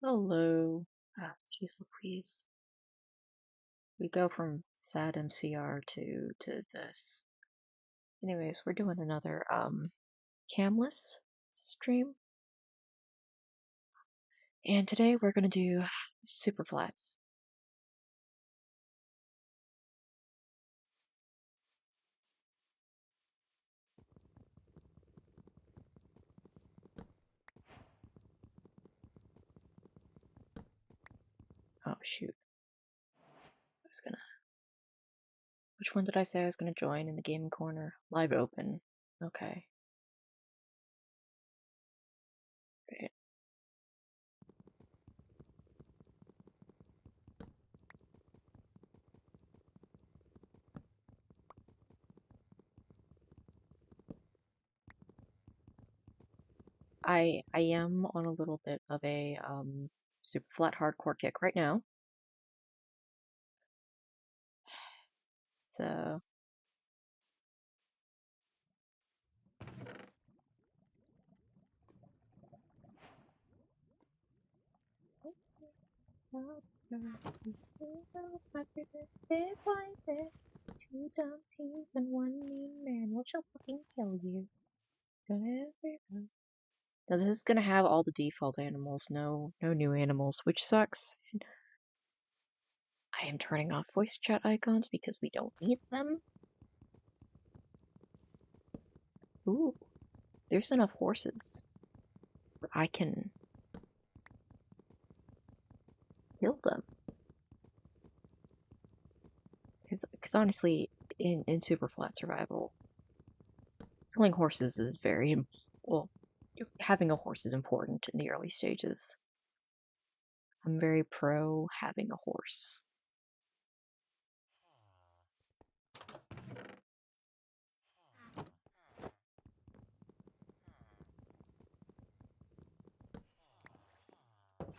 Hello. Ah, jeez Louise. We go from sad MCR to this. Anyways, we're doing another camless stream. And today we're gonna do super flats. Oh shoot. Which one did I say I was gonna join in the gaming corner? Live open. Okay. Great. I am on a little bit of a super flat hardcore kick right now. So two dumb teens and one mean man. What shall fucking kill you? Now this is gonna have all the default animals, no new animals, which sucks. I am turning off voice chat icons because we don't need them. Ooh, there's enough horses. I can kill them. Because honestly, in super flat survival, killing horses is very well. Having a horse is important in the early stages. I'm very pro having a horse.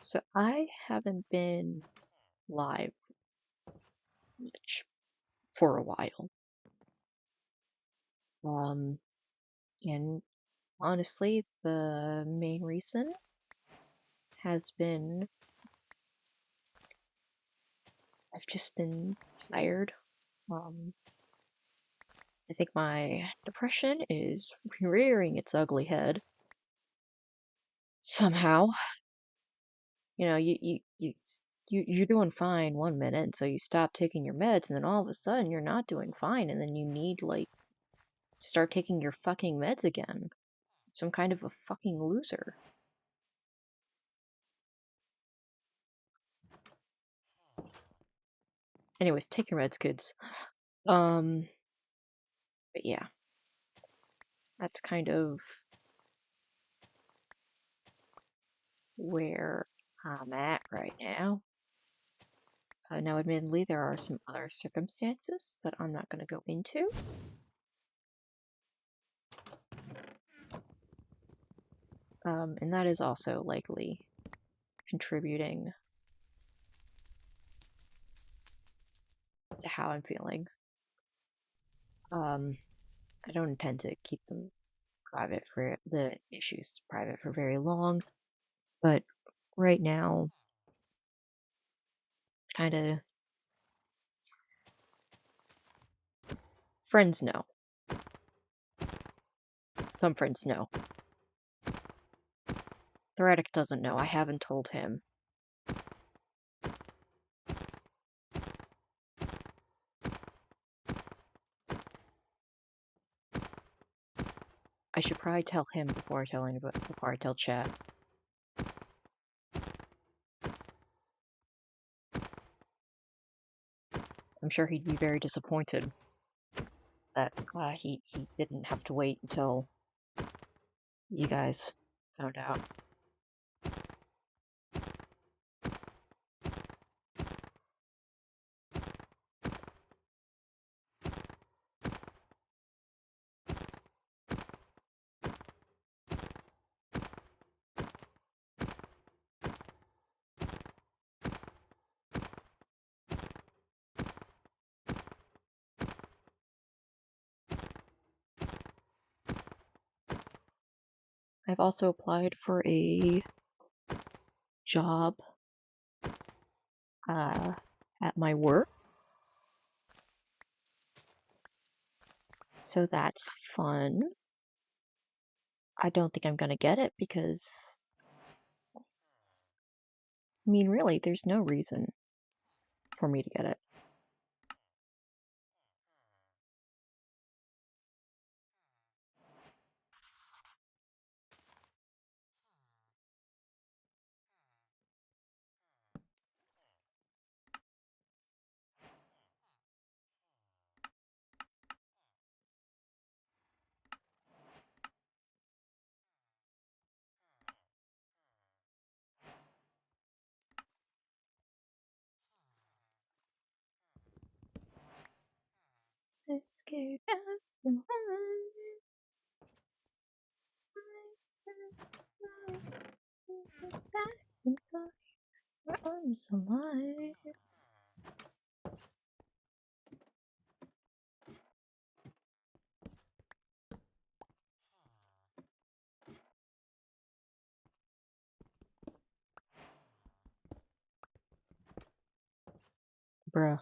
So I haven't been live much for a while. And honestly, the main reason has been I've just been tired. I think my depression is rearing its ugly head. Somehow, you know, you're doing fine one minute, so you stop taking your meds, and then all of a sudden you're not doing fine, and then you need like start taking your fucking meds again. Some kind of a fucking loser. Anyways, take your meds, kids. But yeah, that's kind of where I'm at right now. Now, admittedly, there are some other circumstances that I'm not going to go into. And that is also likely contributing to how I'm feeling. I don't intend to keep them private for the issues private for very long, but right now, kind of friends know. Some friends know. Theoretic doesn't know. I haven't told him. I should probably tell him before I tell anybody, before I tell chat. I'm sure he'd be very disappointed that he didn't have to wait until you guys found out. I've also applied for a job at my work. So that's fun. I don't think I'm gonna get it because, I mean, really, there's no reason for me to get it. Escape back inside your arms alive. Bruh.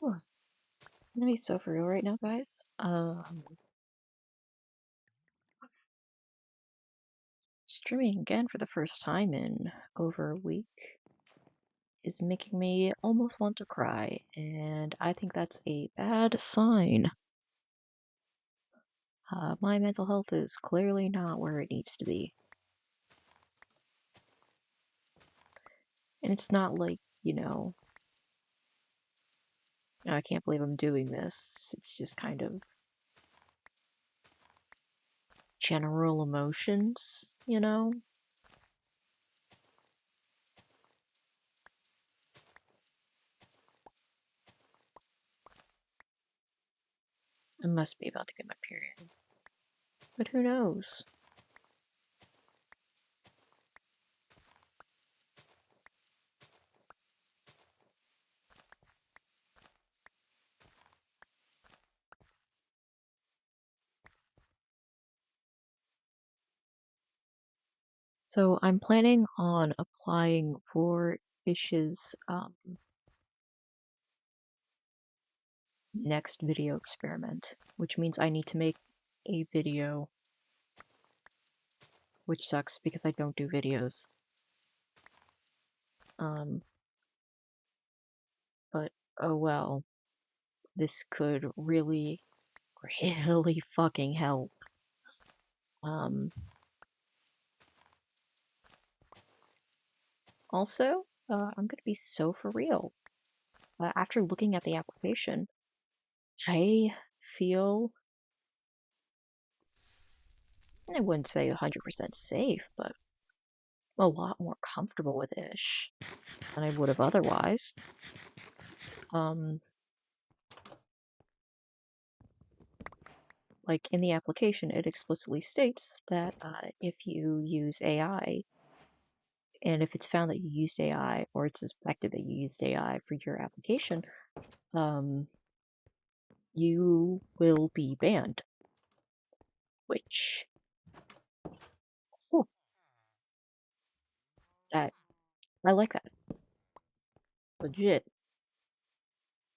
Whew. I'm gonna be so for real right now, guys. Streaming again for the first time in over a week is making me almost want to cry, and I think that's a bad sign. My mental health is clearly not where it needs to be. And it's not like, I can't believe I'm doing this. It's just kind of general emotions, I must be about to get my period. But who knows? So I'm planning on applying for Ish's next video experiment, which means I need to make a video, which sucks because I don't do videos. But oh well, this could really, really fucking help. Also, I'm gonna be so for real. After looking at the application, I feel, I wouldn't say 100% safe, but a lot more comfortable with Ish than I would have otherwise. Like in the application, it explicitly states that if you use AI, and if it's found that you used AI, or it's suspected that you used AI for your application, you will be banned. Which, whew, that I like that. Legit.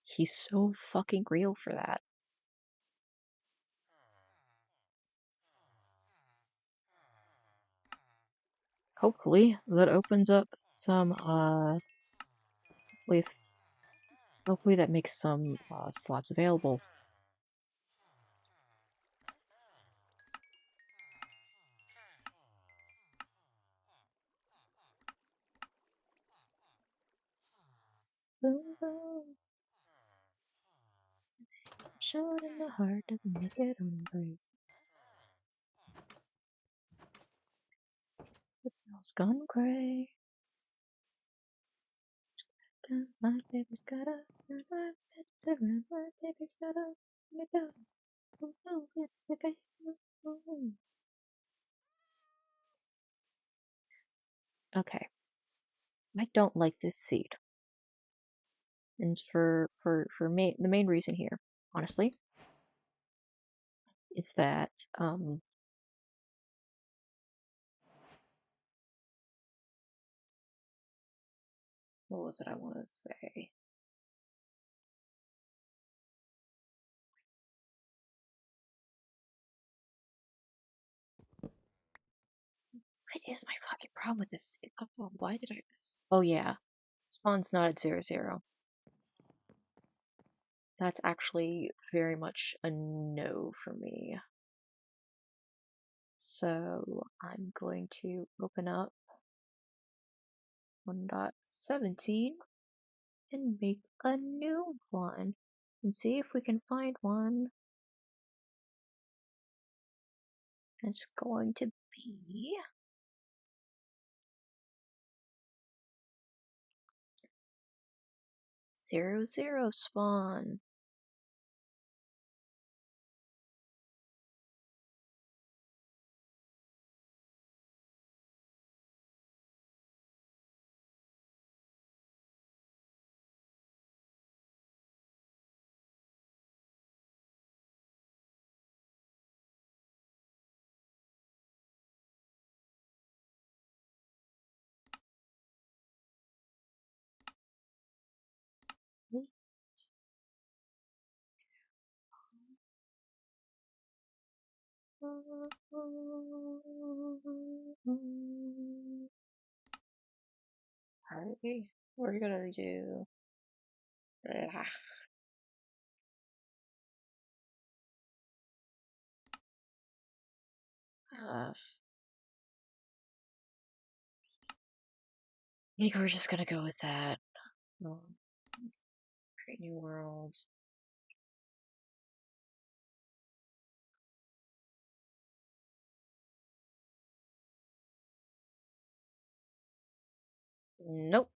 He's so fucking real for that. hopefully that opens up some with hopefully that makes some slots available. Boom, boom. Shot in the heart doesn't make it hungry. The bell's gone gray. My baby's got a my baby's around. My baby's got a me go. Oh, no, okay. Okay. I don't like this seed. And for me, the main reason here, honestly, is that what was it I want to say? What is my fucking problem with this? Why did I? Oh yeah, spawn's not at 0, 0. That's actually very much a no for me. So I'm going to open up 1.17 and make a new one and see if we can find one. It's going to be 0, 0 spawn. Alright, we're gonna do. I think we're just gonna go with that. Create new world. Nope.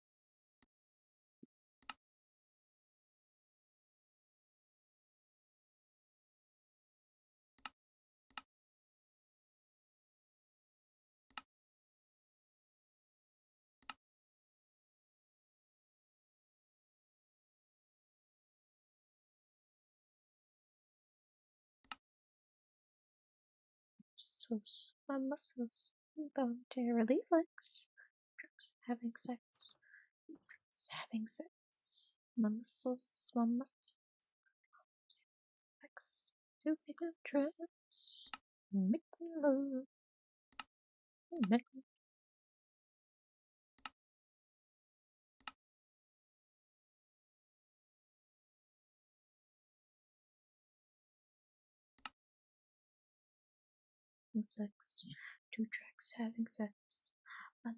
My muscles involuntarily flex. Having sex. Having sex. My muscles flex. To pick up drugs. Make love. Make sex. 2 tracks having sex. My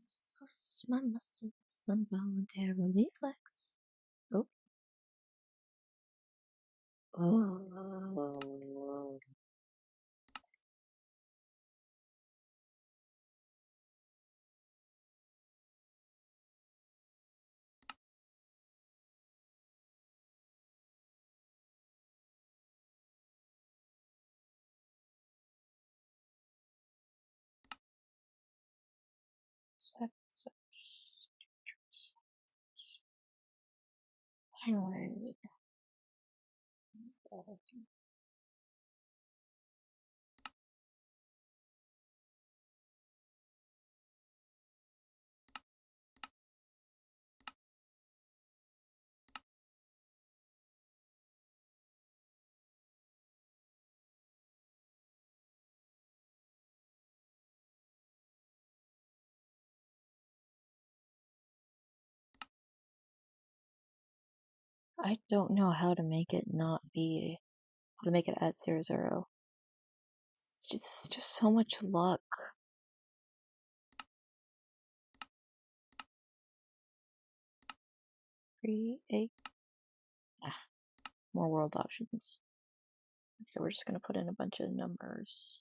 muscles involuntarily flex. Oh. Oh. Sex. Anyway. I don't know how to make it not be, how to make it at 0, 0. It's just so much luck. 3, 8. More world options. Okay, we're just gonna put in a bunch of numbers.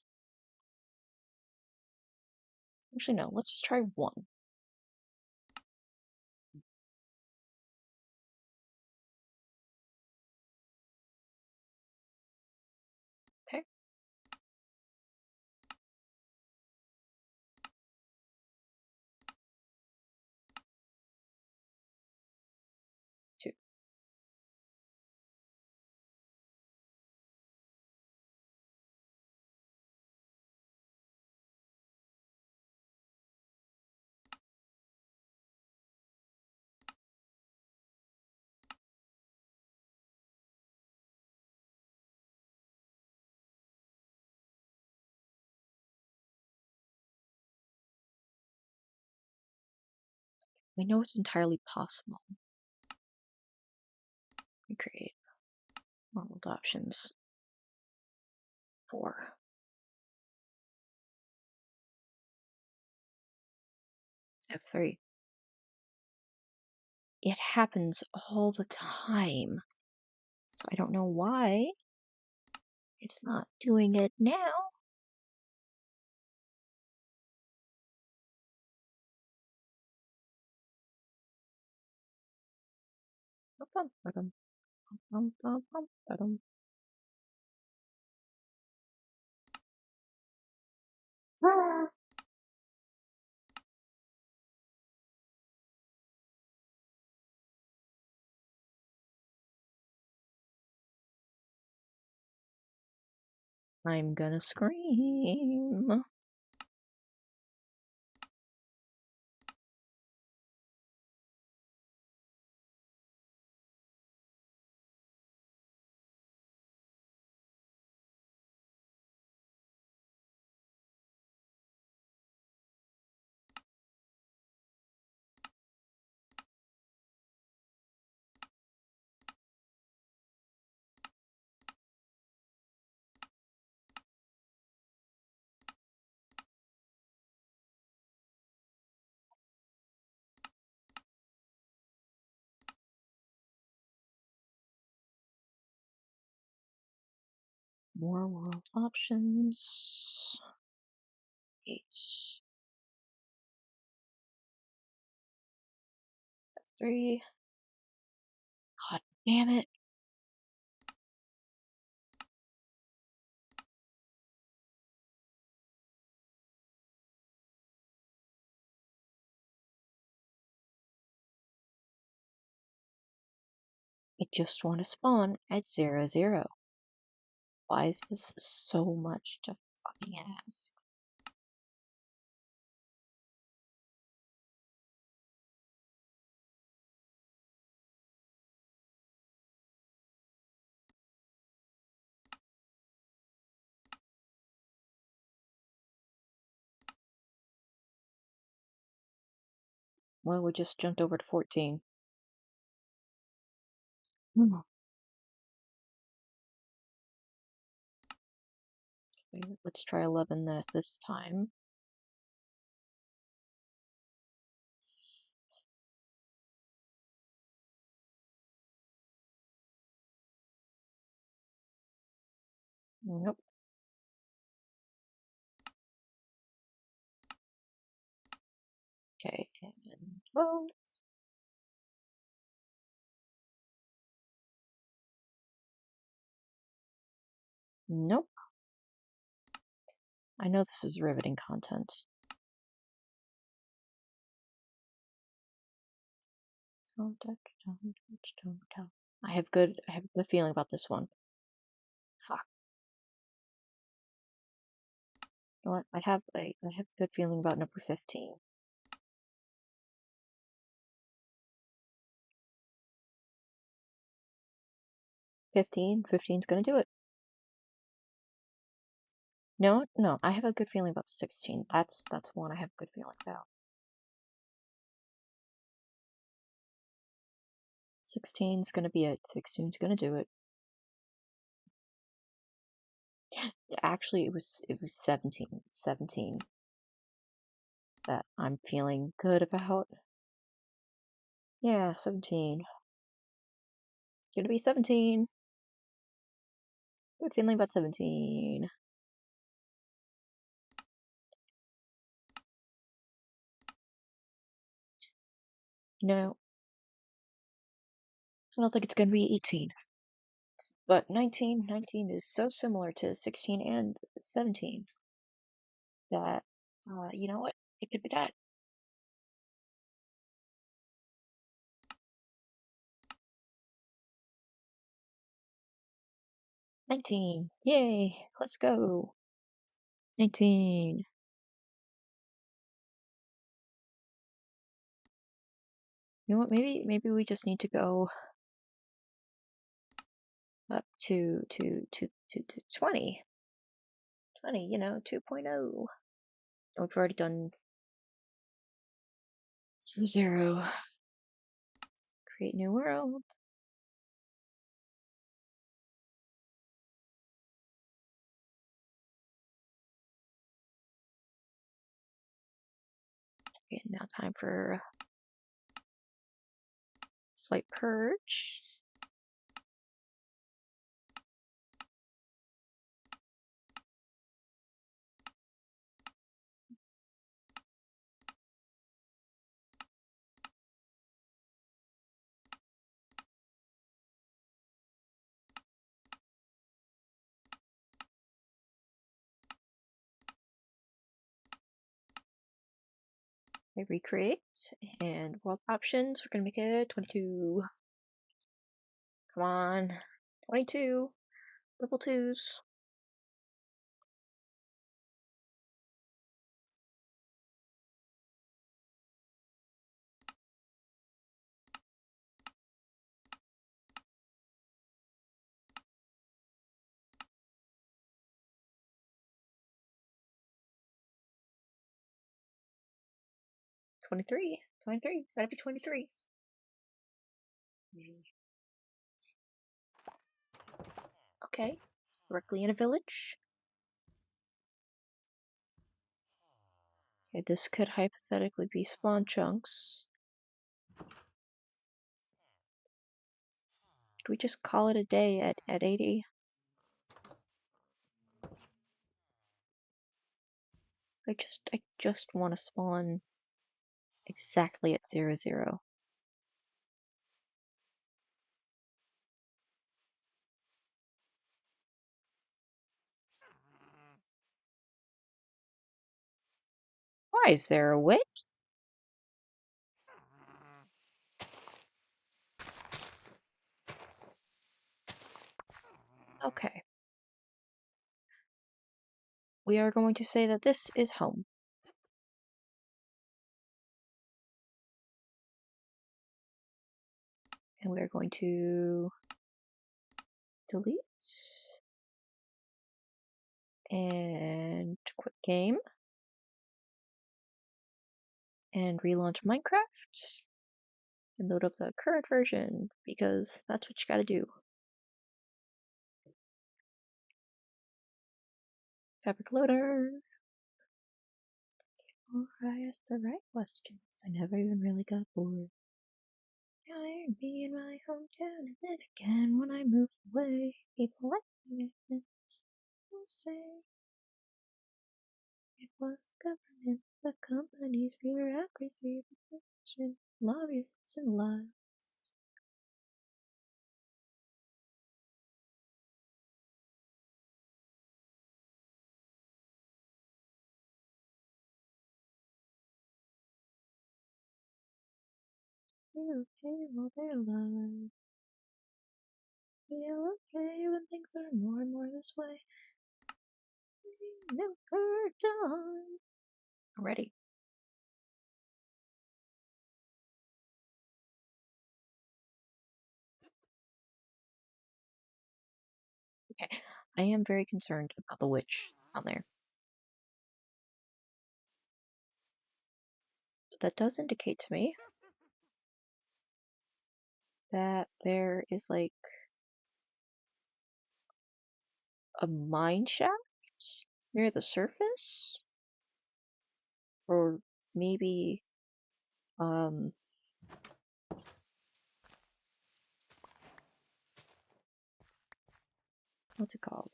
Actually, no, let's just try 1. Okay. 2. We know it's entirely possible. We create more world options. 4. F3. It happens all the time. So I don't know why it's not doing it now. I'm gonna scream. More world options. 8. 3. God damn it. I just want to spawn at 0, 0. Why is this so much to fucking ask? Well, we just jumped over to 14. Okay, let's try 11 this time. Nope. Okay, and vote. Nope. I know this is riveting content. I have a good feeling about this one. Fuck. You know what? I have a good feeling about number 15. 15's gonna do it. No, I have a good feeling about 16. That's one I have a good feeling about. 16's gonna be it. 16's gonna do it. Actually, it was 17. 17 that I'm feeling good about. Yeah, 17. Gonna be 17. Good feeling about 17. No, I don't think it's gonna be 18. But 19 is so similar to 16 and 17 that, you know what? It could be that. 19. Yay! Let's go. 19. You know what? Maybe we just need to go up to 20. 20, 2.0. Oh, we've already done 0. Create new world. Okay, now time for slight purge. Recreate and world options. We're gonna make it 22. Come on, 22. Level 2s. Twenty-three. Gotta be 23. Okay. Directly in a village. Okay, this could hypothetically be spawn chunks. Do we just call it a day at 80? I just want to spawn exactly at 00. Why is there a witch? Okay. We are going to say that this is home. And we are going to delete and quit game and relaunch Minecraft and load up the current version because that's what you gotta do. Fabric loader. Or I asked the right questions. I never even really got bored. Now I be in my hometown, and then again when I moved away, people like me will say it was government, the companies, bureaucracy, protection, lobbyists, and lies. Feel okay while they're alive. Feel okay when things are more and more this way. Never done. Ready. Okay. I am very concerned about the witch down there. But that does indicate to me that there is like a mine shaft near the surface, or maybe um what's it called?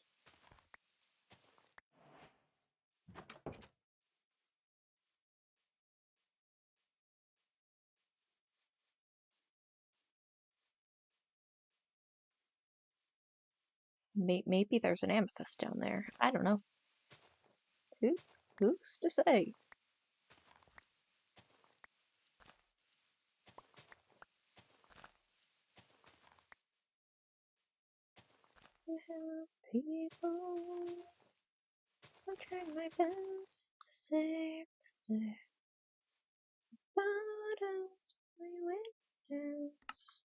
Maybe there's an amethyst down there. I don't know. Who who's to say? People, I'm trying my best to save the city. Bottoms, my windows.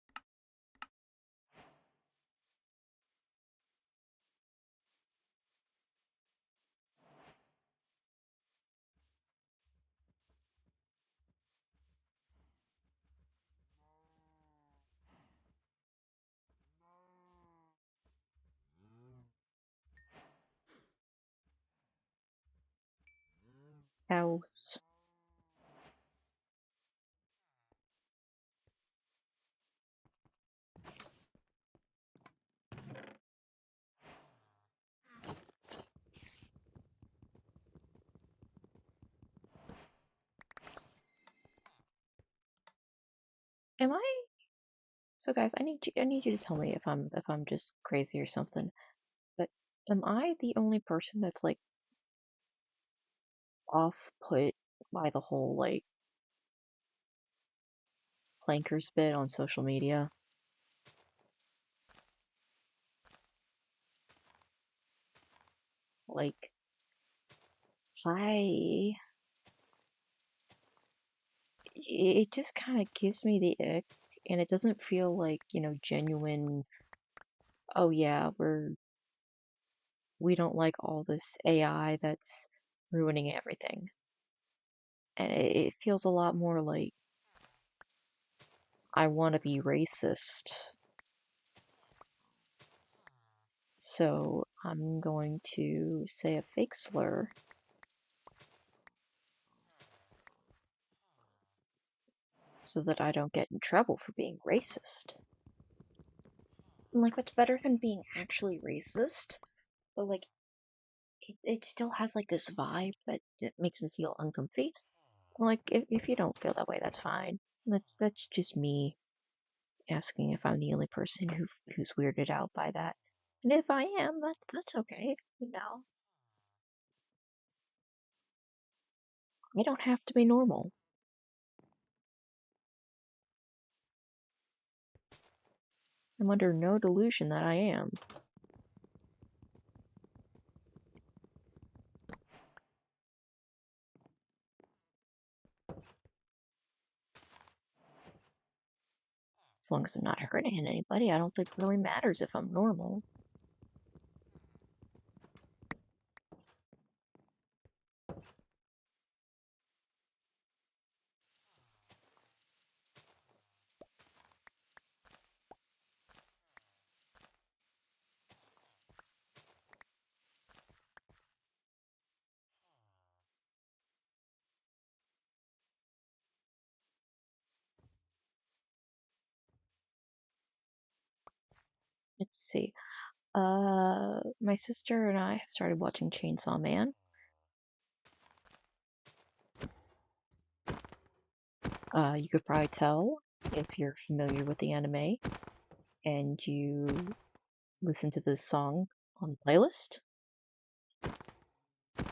House. Am I? So guys, I need you to tell me if I'm just crazy or something. But am I the only person that's like off put by the whole like plankers bit on social media? Like, I it just kind of gives me the ick, and it doesn't feel like, you know, genuine. Oh yeah, we don't like all this AI that's ruining everything, and it feels a lot more like I want to be racist. So I'm going to say a fake slur so that I don't get in trouble for being racist. And, like, that's better than being actually racist, but like it still has like this vibe that it makes me feel uncomfy. Like, if you don't feel that way, that's fine. That's just me asking if I'm the only person who's weirded out by that. And if I am, that's okay. You know, I don't have to be normal. I'm under no delusion that I am. As long as I'm not hurting anybody, I don't think it really matters if I'm normal. Let's see. My sister and I have started watching Chainsaw Man. You could probably tell if you're familiar with the anime and you listen to this song on the playlist,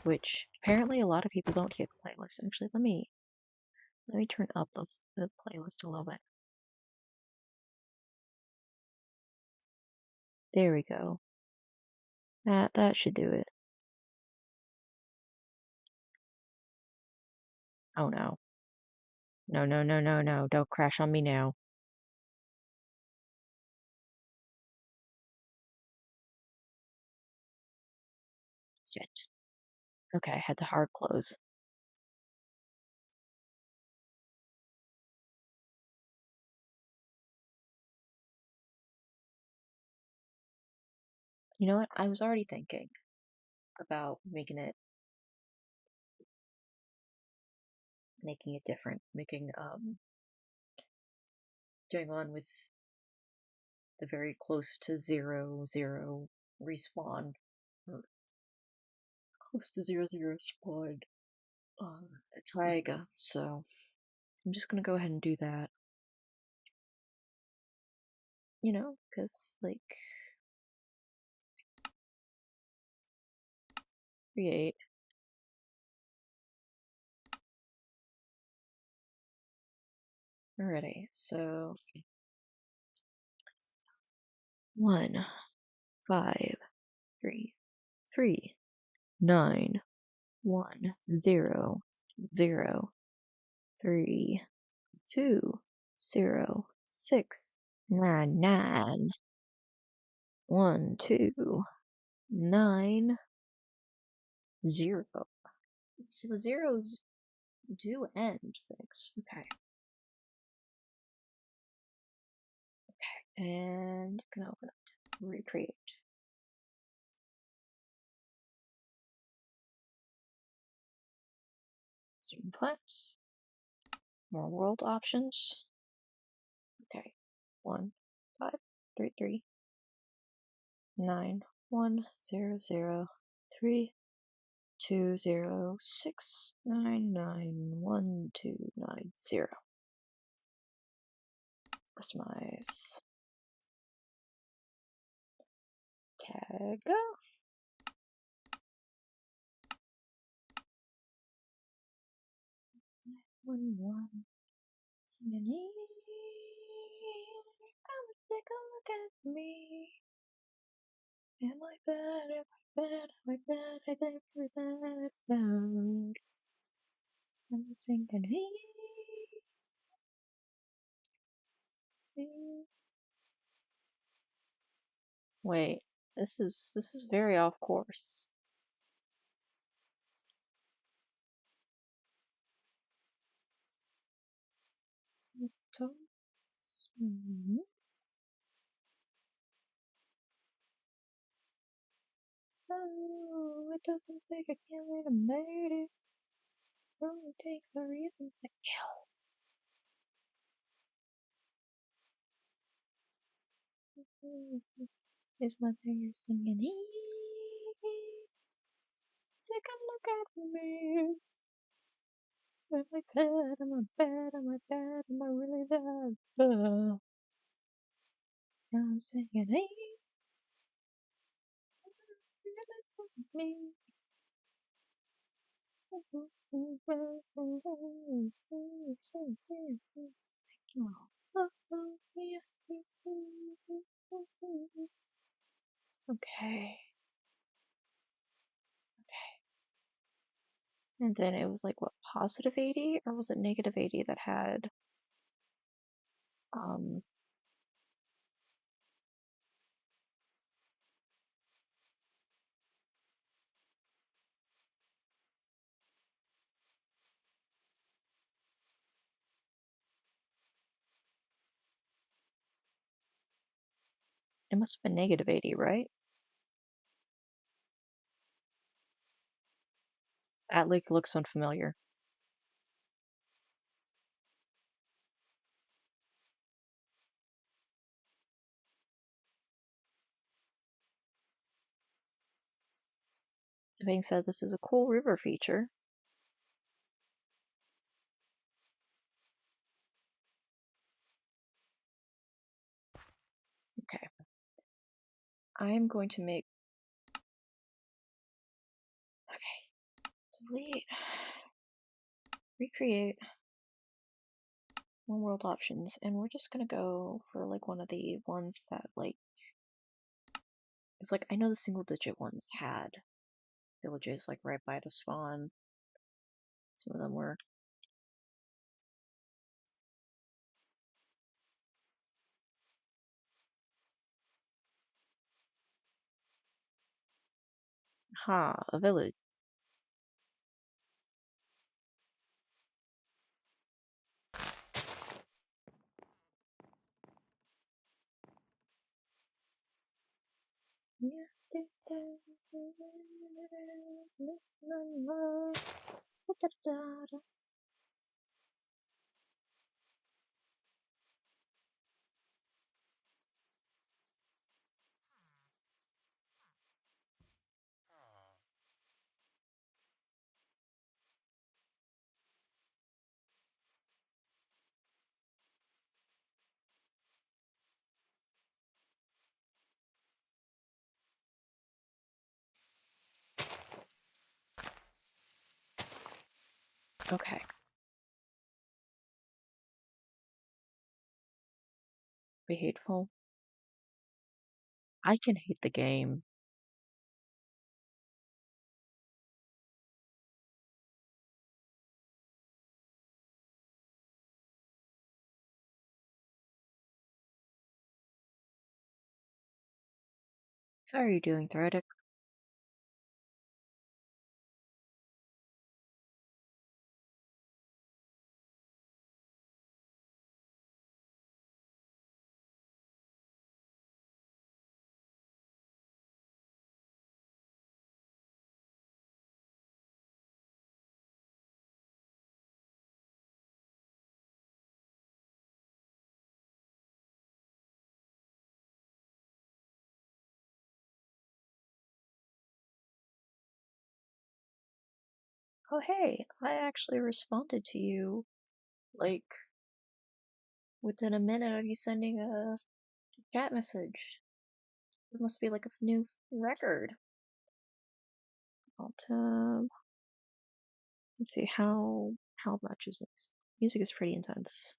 which apparently a lot of people don't get the playlist. Actually, let me turn up the playlist a little bit. There we go. That should do it. Oh no. No, no, no, no, no. Don't crash on me now. Shit. Okay, I had to hard close. You know what? I was already thinking about making it different, doing one with the very close to 0, 0 respawn, or close to 0, 0 spawn Taiga. So I'm just gonna go ahead and do that. Because like create. Alrighty, so 1, 5, 3, 3, 9, 1, 0, 0, 3, 2, 0, 6, 9, 9, 1, 2, 9, 0. So the zeros do end things. Okay. And you can open it. Recreate. Zoom flex. More world options. Okay. 1, 5, 3, 3, 9, 1, 0, 0, 3, 2, 0, 6, 9, 9, 1, 2, 9, 0. Customize. Tag. 1, 1. Singing. Come take a look at me. Am I bad? Am I bad? Am I bad? I think you're bad. I'm singing. Wait, this is very off course. Oh, it doesn't take a killer to murder. It only takes a reason to kill. Is what they're singing. Take a look at me. Am I bad? Am I bad? Am I bad? Am I really that bad? I'm singing. Me. Okay. And then it was like, what, positive 80? Or was it negative 80 that had, um, it must have been negative 80, right? That lake looks unfamiliar. That being said, this is a cool river feature. Okay. I'm going to make... Okay. Delete. Recreate. One world options. And we're just gonna go for like one of the ones that like... It's like, I know the single digit ones had villages like right by the spawn. Some of them were... Ha, a village. Yeah, Okay. Be hateful. I can hate the game. How are you doing, Threadic? Oh, hey, I actually responded to you, like, within a minute of you sending a chat message. It must be like a new record. Alt tab. Let's see, how much is this? Music is pretty intense.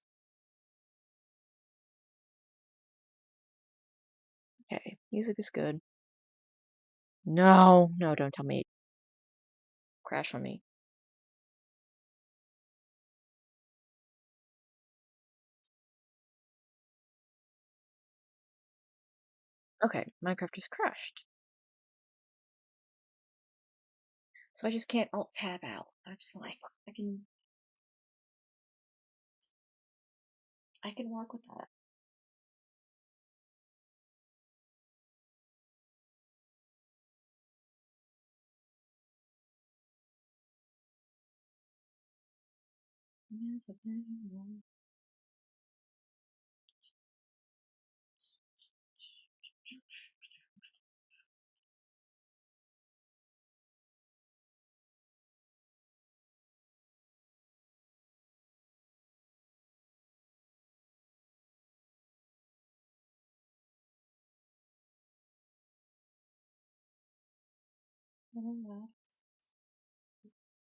Okay, music is good. No, no, don't tell me. Crash on me. Okay, Minecraft just crashed. So I just can't alt tab out. That's fine. I can work with that.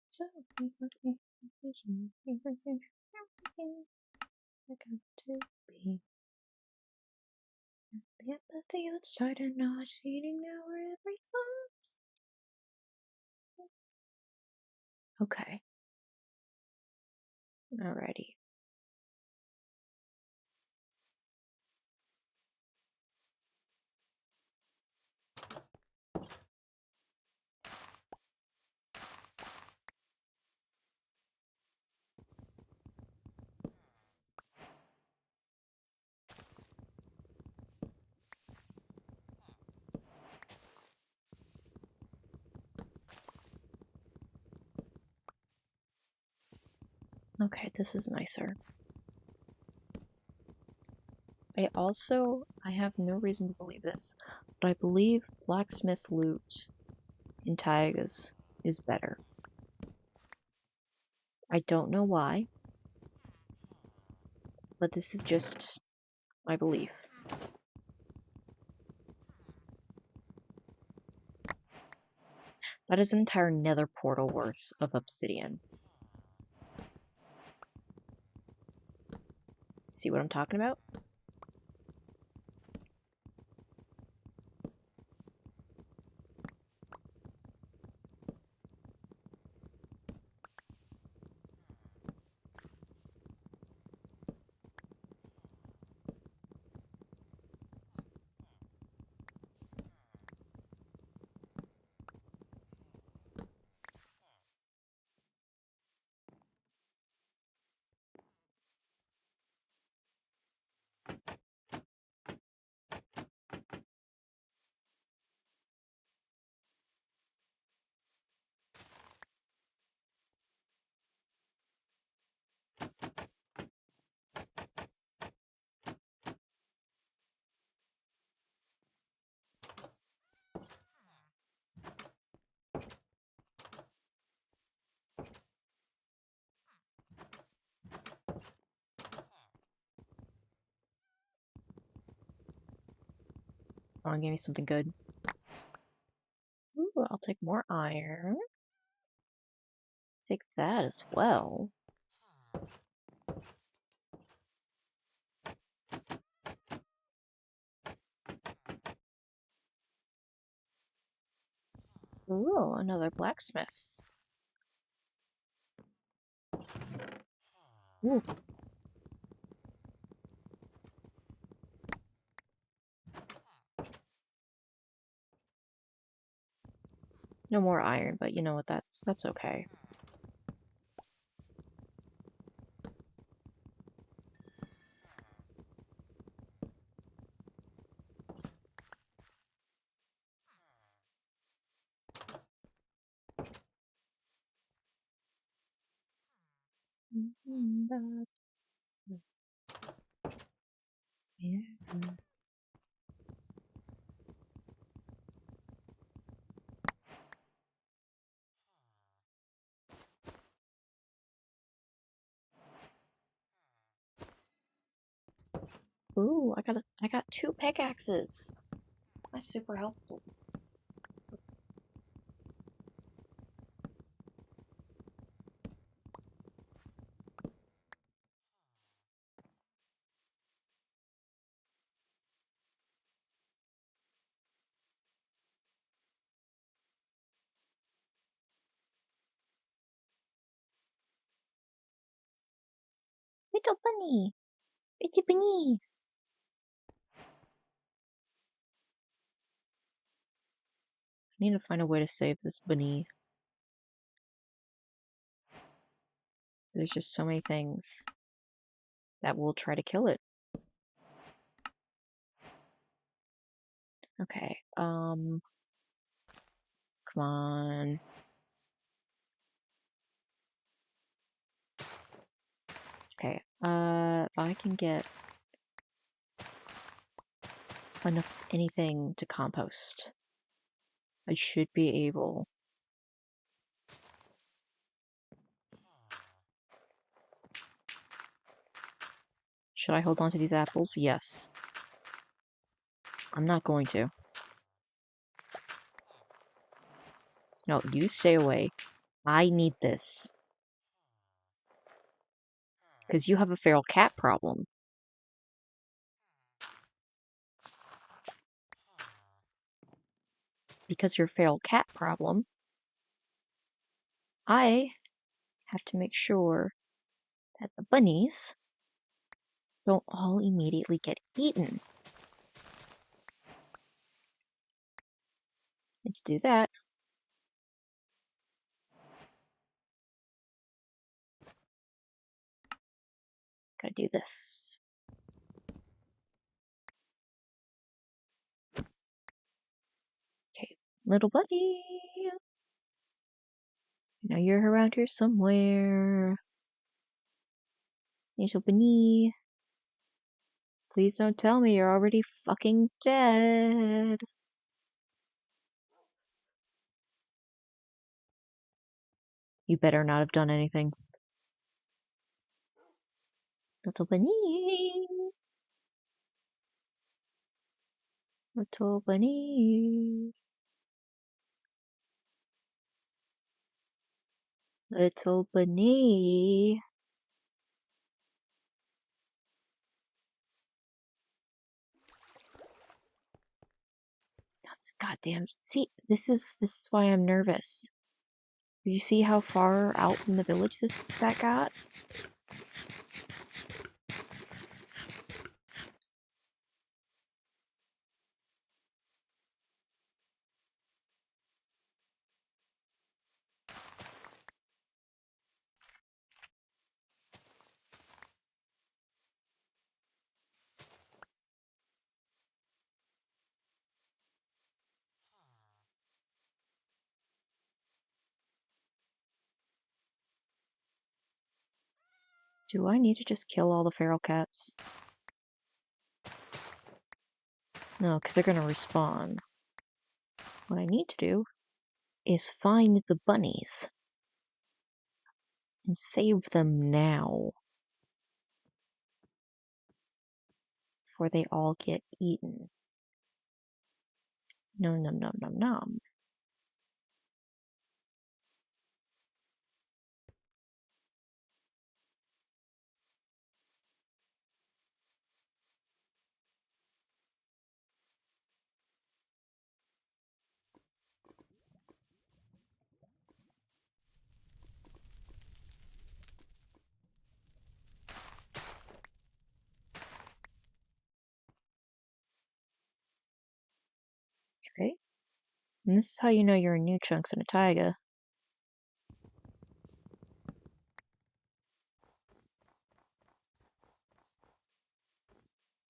So, everything I got to be. The empathy that started not feeding our every thought. Okay. Alrighty. Okay, this is nicer. I have no reason to believe this, but I believe blacksmith loot in Taigas is better. I don't know why, but this is just my belief. That is an entire nether portal worth of obsidian. See what I'm talking about? Come on, give me something good. Ooh, I'll take more iron. Take that as well. Ooh, another blacksmith. Ooh. No more iron, but you know what, that's okay. Yeah. Ooh, I got 2 pickaxes. That's super helpful. Little bunny! Itty bunny! I need to find a way to save this bunny. There's just so many things that will try to kill it. Okay, come on. Okay, if I can get enough anything to compost, I should be able. Should I hold on to these apples? Yes. I'm not going to. No, you stay away. I need this. Because you have a feral cat problem. Because your feral cat problem, I have to make sure that the bunnies don't all immediately get eaten. And to do that, gotta do this. Okay, little bunny. Now you're around here somewhere. Little bunny. Please don't tell me you're already fucking dead. You better not have done anything. Little bunny. Little bunny. Little bunny. That's goddamn. See, this is why I'm nervous. Did you see how far out in the village that got? Do I need to just kill all the feral cats? No, because they're gonna respawn. What I need to do is find the bunnies and save them now before they all get eaten. Nom nom nom nom nom. Okay. And this is how you know you're in new chunks in a taiga.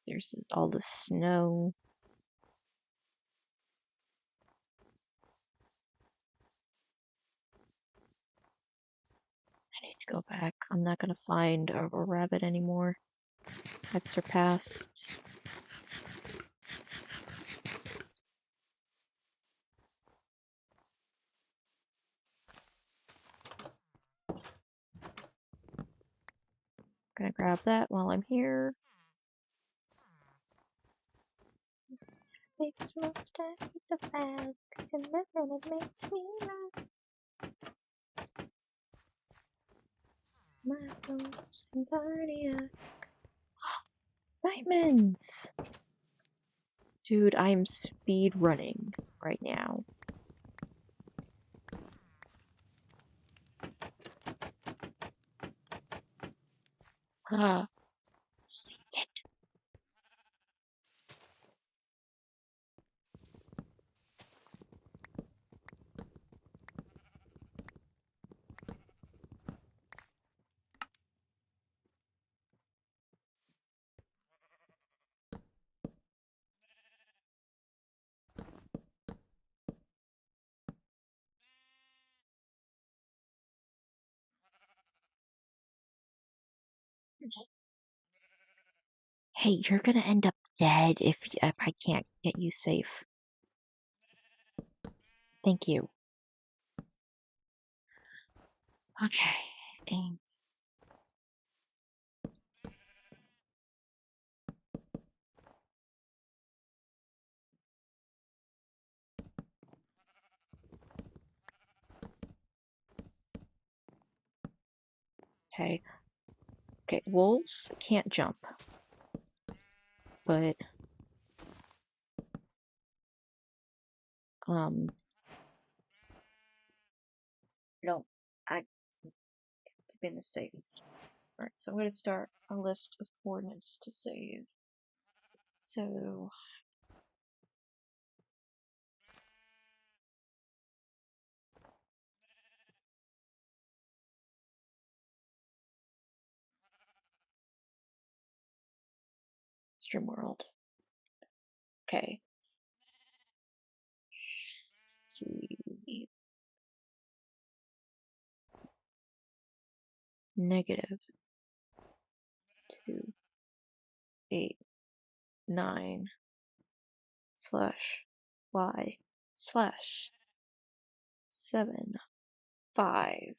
There's all the snow. I need to go back. I'm not gonna find a rabbit anymore. I've surpassed. Gonna grab that while I'm here. Makes most times a flag, and then it makes me laugh. My bones and cardiac. Diamonds! Dude, I'm speed running right now. Ah. Shit. Hey, you're gonna end up dead if I can't get you safe. Thank you. Okay. And okay. Okay, wolves can't jump. But no, I keep this safe. Alright, so I'm gonna start a list of coordinates to save. So Stream World. Okay. Negative 289 slash y slash 7 5.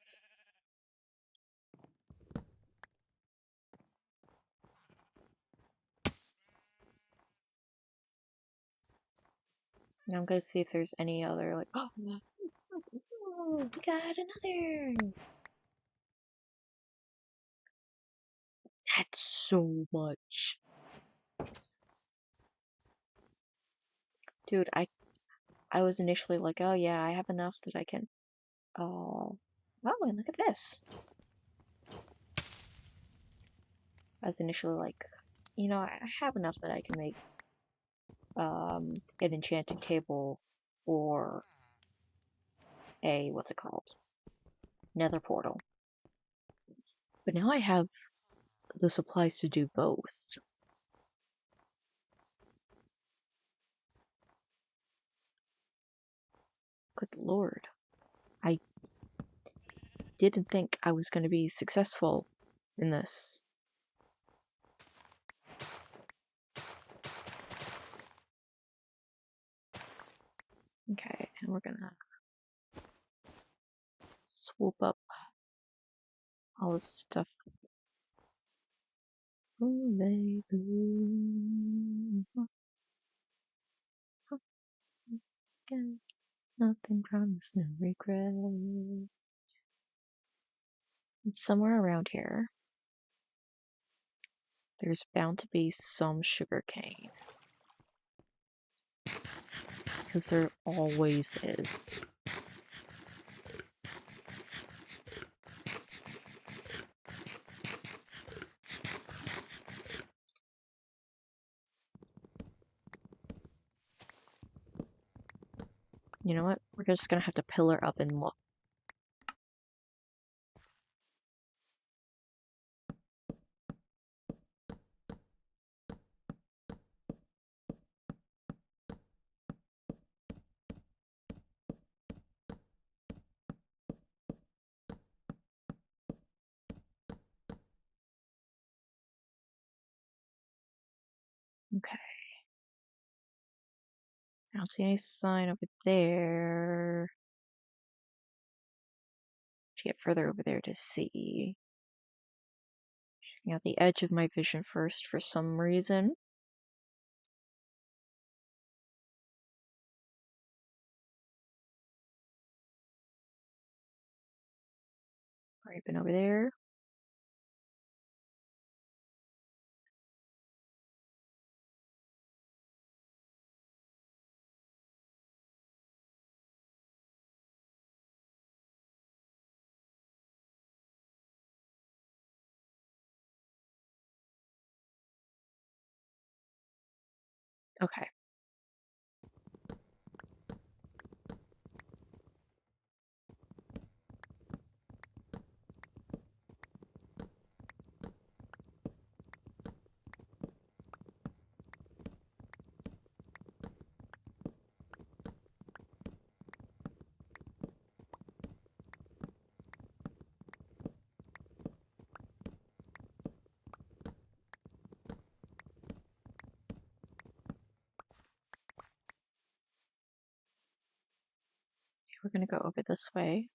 Now I'm gonna see if there's any other like oh we got another. That's so much. Dude, I was initially like, oh yeah, I have enough that I can oh and look at this. I was initially like, you know, I have enough that I can make an enchanting table or a what's it called? Nether portal. But now I have the supplies to do both. Good lord. I didn't think I was going to be successful in this. Okay, and we're gonna swoop up all this stuff. again. Nothing promised, no regret. It's somewhere around here. There's bound to be some sugar cane. Because there always is. You know what? We're just gonna have to pillar up and look. Okay. I don't see any sign over there. To get further over there to see. Checking out the edge of my vision first for some reason. Already been over there. Okay. We're gonna go over this way.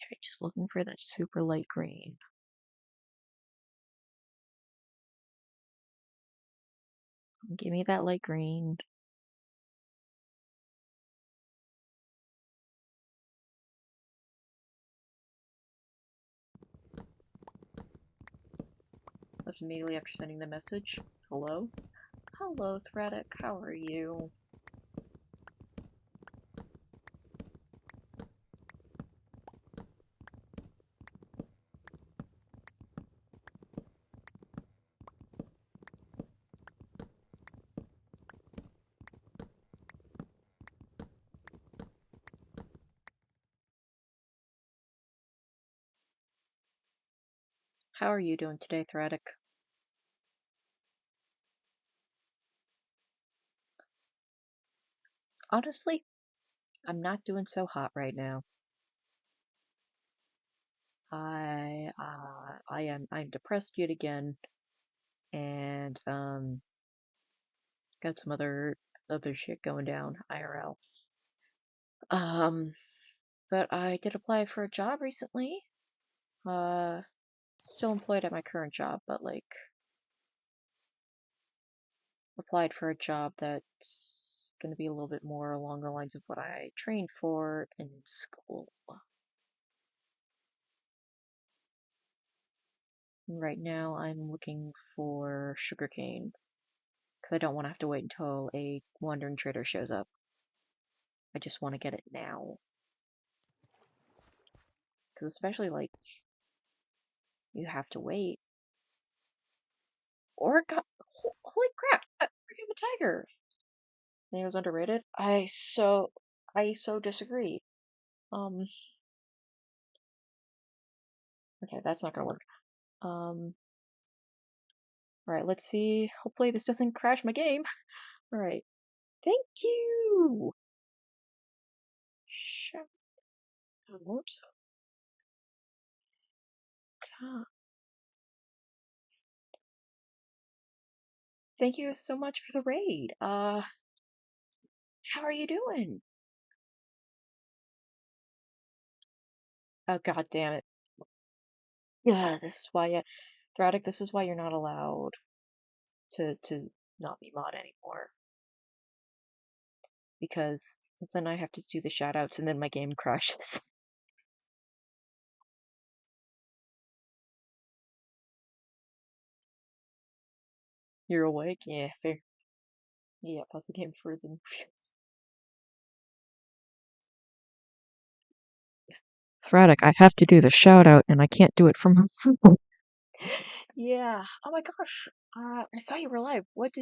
Okay, just looking for that super light green. Give me that light green. Left immediately after sending the message. Hello? Hello, Threadic. How are you? How are you doing today, Threadic? Honestly, I'm not doing so hot right now. I'm depressed yet again, and got some other shit going down IRL. But I did apply for a job recently. Still employed at my current job, but like applied for a job that's going to be a little bit more along the lines of what I trained for in school. Right now, I'm looking for sugarcane because I don't want to have to wait until a wandering trader shows up. I just want to get it now. Because especially, like, you have to wait. Or it got... Holy crap! I became a tiger! And it was underrated? I so disagree. Okay, that's not gonna work. Alright, let's see. Hopefully this doesn't crash my game. Alright. Thank you! Shout out. Thank you so much for the raid. How are you doing? Oh, god damn it. Yeah, this is why, Thraddic, this is why you're not allowed to not be mod anymore. Because then I have to do the shoutouts and then my game crashes. You're awake? Yeah, fair. Yeah, pause the game further than previous. Thraddic, I have to do the shoutout and I can't do it from my phone. Yeah. Oh my gosh. I saw you were live. What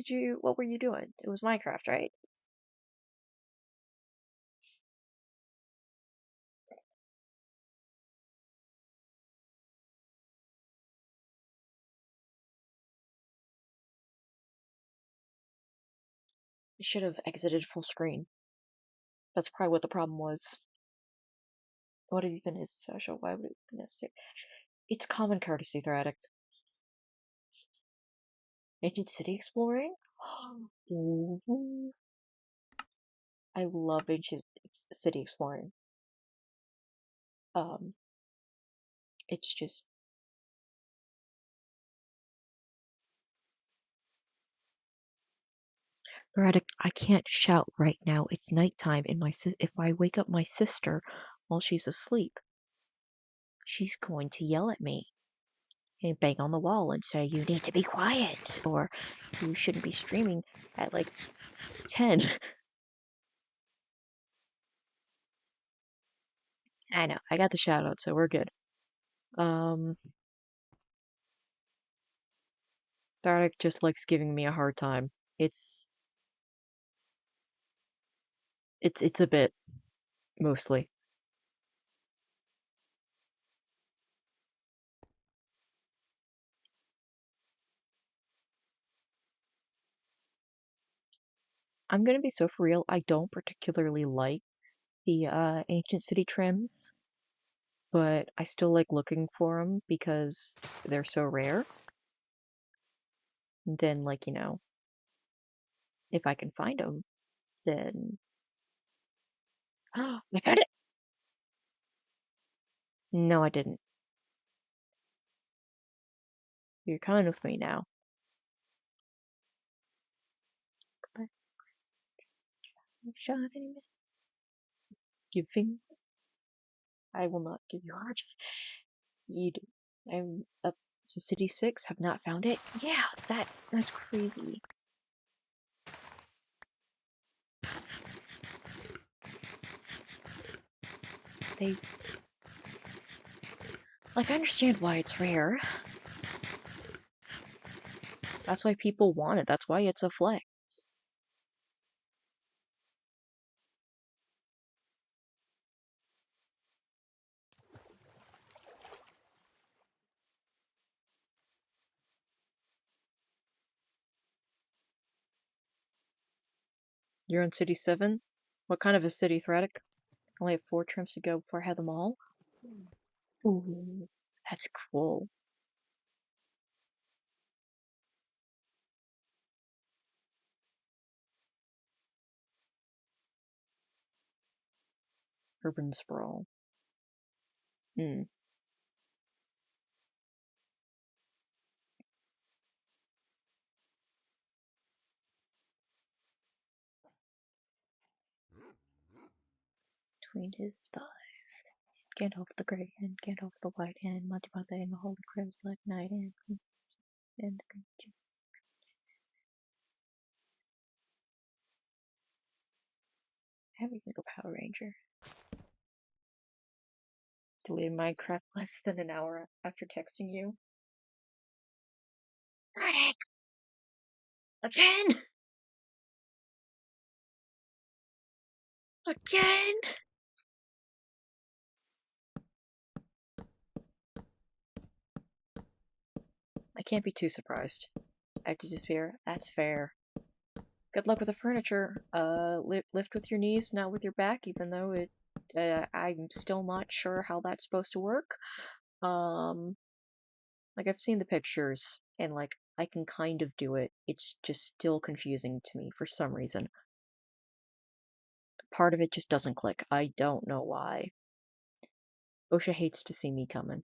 were you doing? It was Minecraft, right? You should have exited full screen. That's probably what the problem was. What even is social? Why would it be necessary? It's common courtesy, Thraddic. Ancient city exploring? Ooh. I love ancient city exploring. It's just... Thraddic, I can't shout right now. It's nighttime, and if I wake up my sister while she's asleep, she's going to yell at me and bang on the wall and say, "You need to be quiet," or "You shouldn't be streaming at like 10." I know, I got the shout out, so we're good. Thraddic just likes giving me a hard time. It's a bit, mostly. I'm gonna be so for real, I don't particularly like the ancient city trims, but I still like looking for them because they're so rare. And then, like, if I can find them, then... I found it! No, I didn't. You're coming with me now. Shot any miss? Giving? I will not give you a hard time. You do. I'm up to City 6, have not found it. Yeah, that's crazy. They... Like, I understand why it's rare. That's why people want it. That's why it's a flex. You're in City 7? What kind of a city, Thraddic? I only have 4 trims to go before I have them all? Ooh, that's cool. Urban sprawl. Hmm. Between his thighs. Gandalf the Grey and Gandalf the White and Monty Python and the Holy Grail's Black Knight and the... Every single Power Ranger. Deleted Minecraft less than an hour after texting you. Reddit! Again! Again! I can't be too surprised. Active despair, that's fair. Good luck with the furniture. Lift with your knees, not with your back, even though I'm still not sure how that's supposed to work. Like I've seen the pictures, and like I can kind of do it. It's just still confusing to me for some reason. Part of it just doesn't click. I don't know why. OSHA hates to see me coming.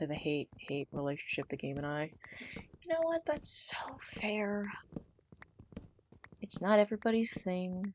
I have a hate relationship, the game and I. You know what? That's so fair. It's not everybody's thing.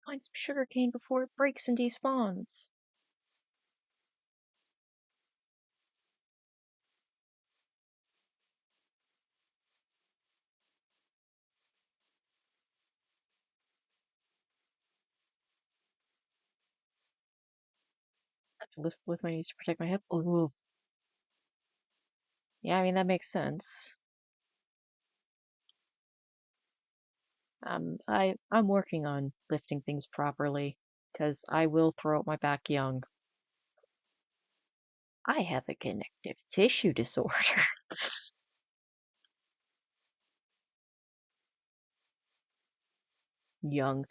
Find some sugarcane before it breaks and despawns. I have to lift with my knees to protect my hip. Ooh. Yeah, I mean, that makes sense. I'm working on lifting things properly, because I will throw out my back young. I have a connective tissue disorder. Young.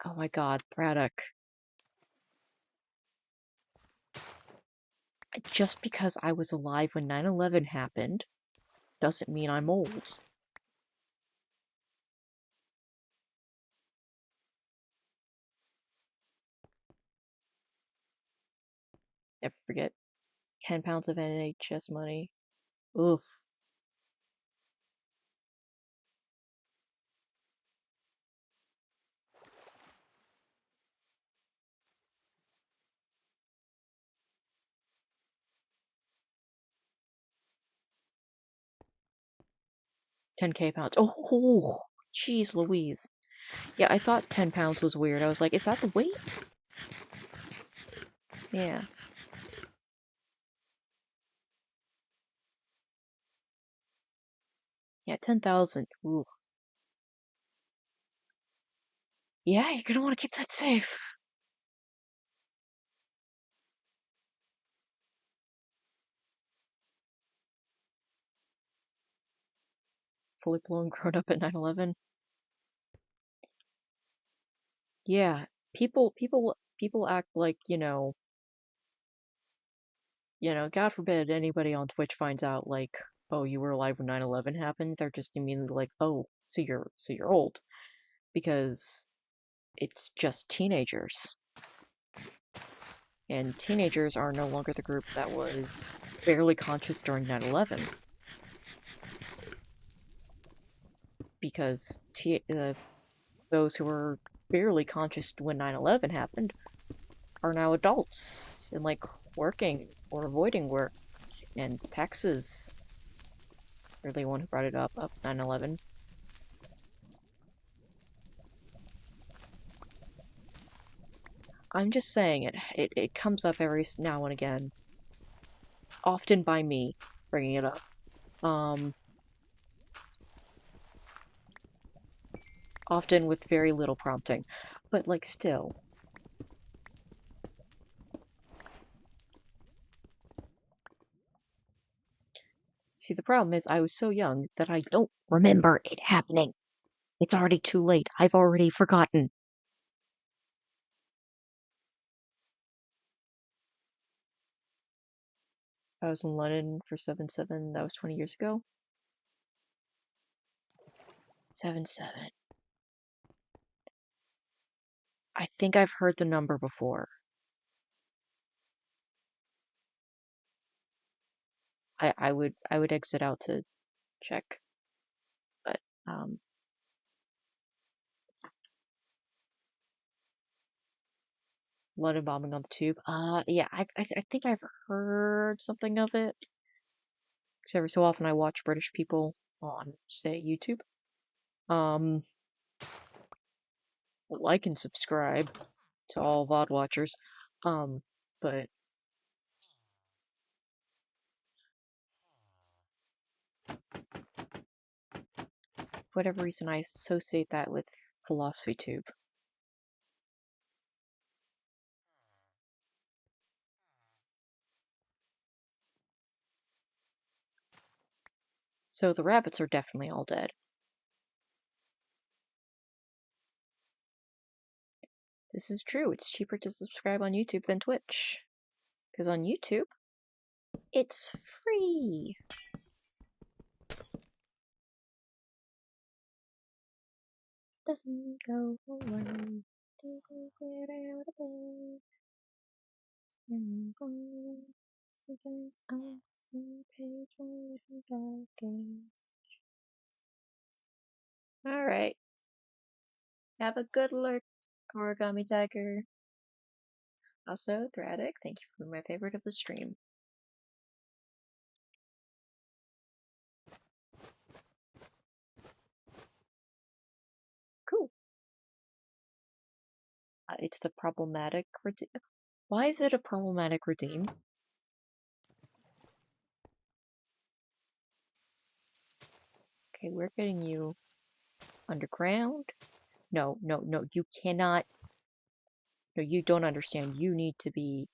Oh my god, Braddock. Just because I was alive when 9/11 happened doesn't mean I'm old. Never forget. 10 pounds of NHS money. Oof. £10K. Oh, jeez Louise. Yeah, I thought 10 pounds was weird. I was like, is that the weight? Yeah. Yeah, 10,000. Oof. Yeah, you're gonna want to keep that safe. Fully blown grown up at 9/11. Yeah, people act like, God forbid anybody on Twitch finds out like, oh, you were alive when 9/11 happened. They're just immediately like, oh, so you're old because it's just teenagers. And teenagers are no longer the group that was barely conscious during 9/11 because those who were barely conscious when 9/11 happened are now adults and like working or avoiding work. And Texas, they're the one who brought it up 9/11. I'm just saying it comes up every now and again, often by me bringing it up. Often with very little prompting, but like still. See, the problem is I was so young that I don't remember it happening. It's already too late. I've already forgotten. I was in London for 7/7. That was 20 years ago. 7-7. I think I've heard the number before. I would exit out to check, but London bombing on the tube. Yeah, I think I've heard something of it. Because every so often I watch British people on, say, YouTube. Like and subscribe to all VOD watchers. But for whatever reason, I associate that with Philosophy Tube. So the rabbits are definitely all dead. This is true. It's cheaper to subscribe on YouTube than Twitch. Because on YouTube, it's free. Doesn't go away. Alright. Have a good lurk, Origami Tiger. Also, Thratic, thank you for my favorite of the stream. Cool. It's the problematic redeem. Why is it a problematic redeem? Okay, we're getting you underground. No, you cannot. No, you don't understand. You need to be.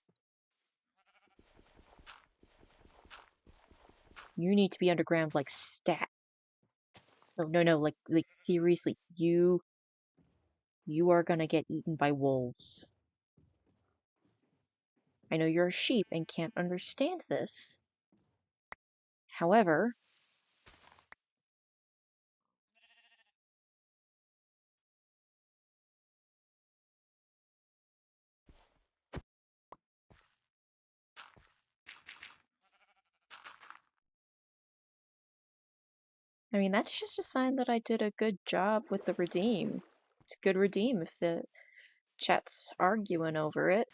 You need to be underground, like stat. No, like seriously, you are gonna get eaten by wolves. I know you're a sheep and can't understand this. However, I mean, that's just a sign that I did a good job with the redeem. It's a good redeem if the chat's arguing over it.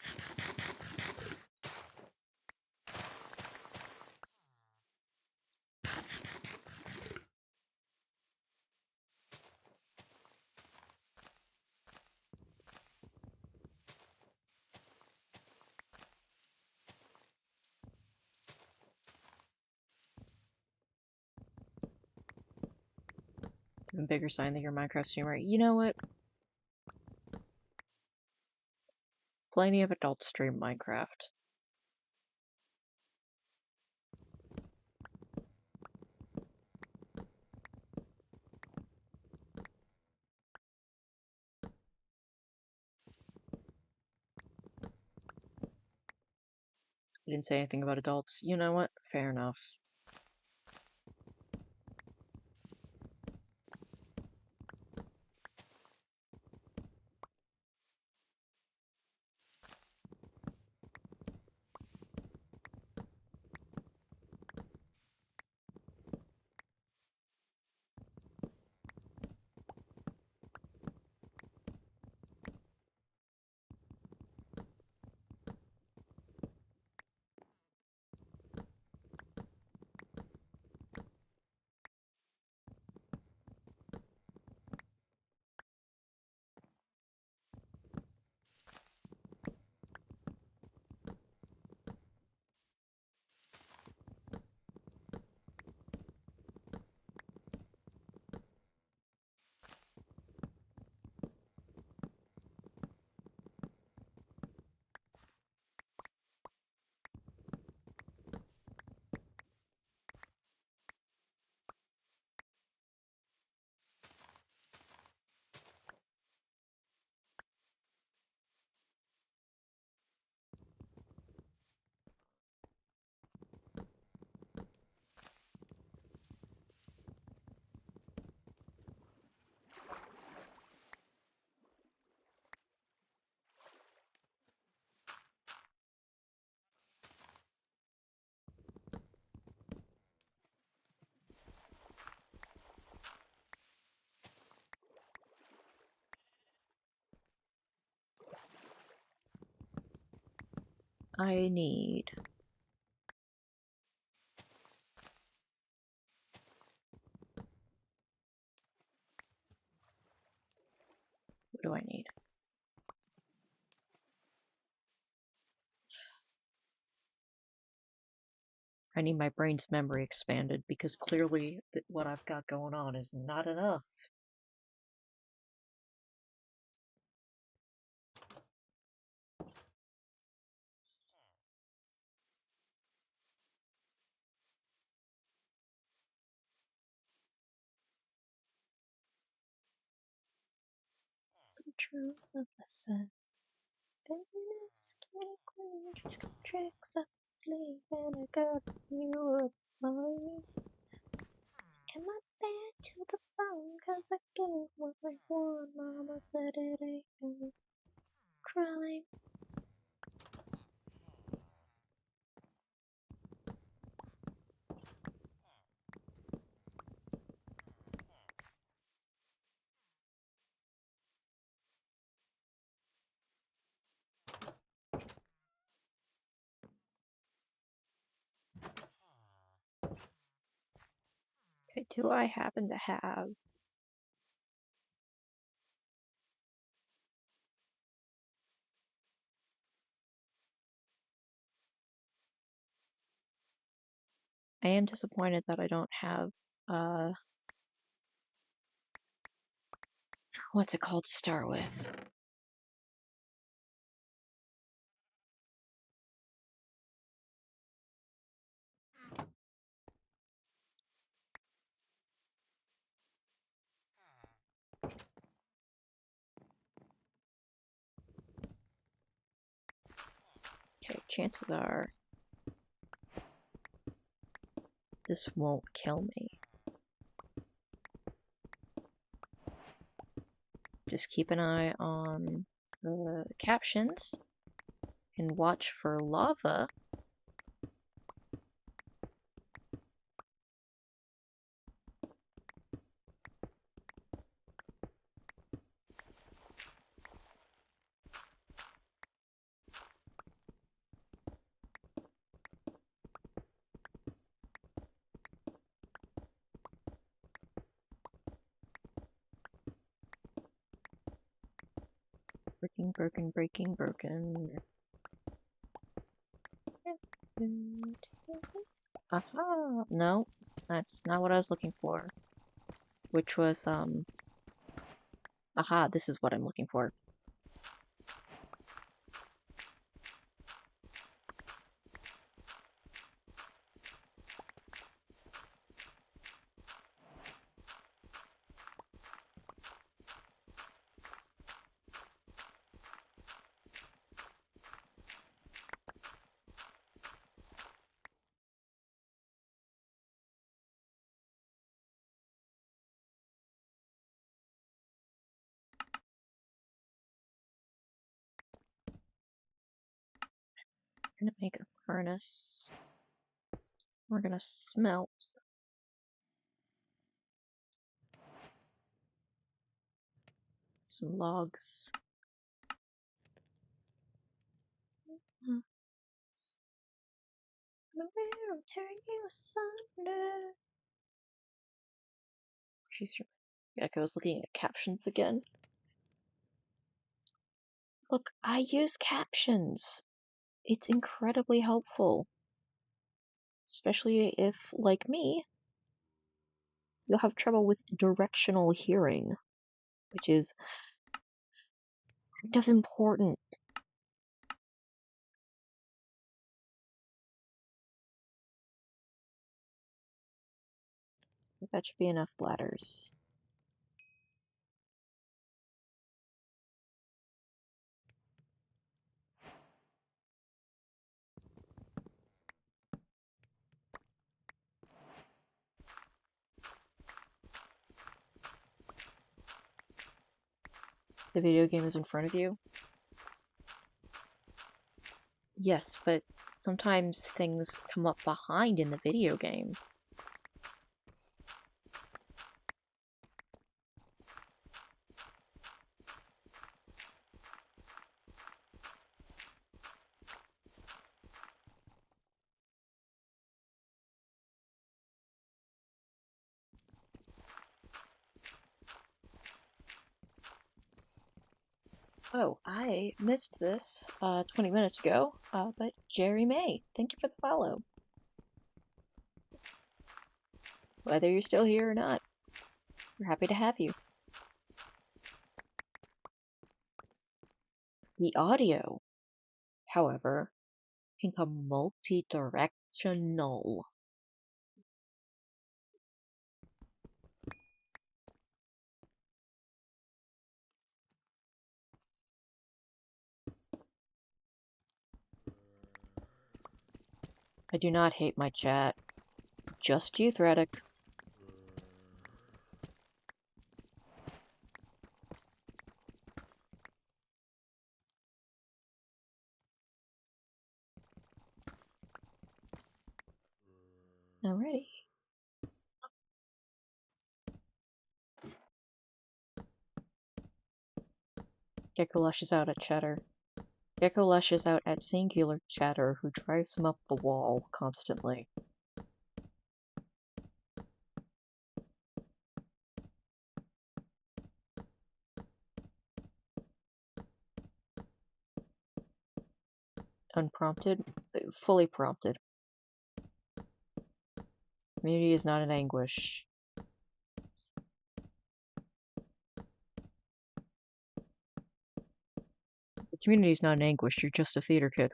Even bigger sign that you're a Minecraft streamer. You know what? Plenty of adults stream Minecraft. You didn't say anything about adults. You know what? Fair enough. I need? What do I need? I need my brain's memory expanded because clearly what I've got going on is not enough. True lesson. Happiness can't queen, just got tricks up sleeve, and I got you up my in my bed to the bone, cause I gave what I want. Mama said it ain't no crime. Okay, do I happen to have... I am disappointed that I don't have, what's it called to start with? Okay, chances are this won't kill me. Just keep an eye on the captions and watch for lava. Breaking, broken, breaking, broken. Aha! No, that's not what I was looking for. Which was, aha, this is what I'm looking for. I'm gonna make a furnace. We're gonna smelt some logs. I'm tearing you asunder. She's Echo's looking at captions again. Look, I use captions. It's incredibly helpful. Especially if, like me, you'll have trouble with directional hearing, which is kind of important. That should be enough ladders. The video game is in front of you? Yes, but sometimes things come up behind in the video game. Oh, I missed this 20 minutes ago, but Jerry May, thank you for the follow. Whether you're still here or not, we're happy to have you. The audio, however, can come multi-directional. I do not hate my chat. Just you, Threadic. Alrighty. Gecko lashes out at Chatter. Gecko lashes out at singular Chatter, who drives him up the wall constantly. Unprompted? Fully prompted. Community is not in anguish. The community is not in anguish, you're just a theater kid.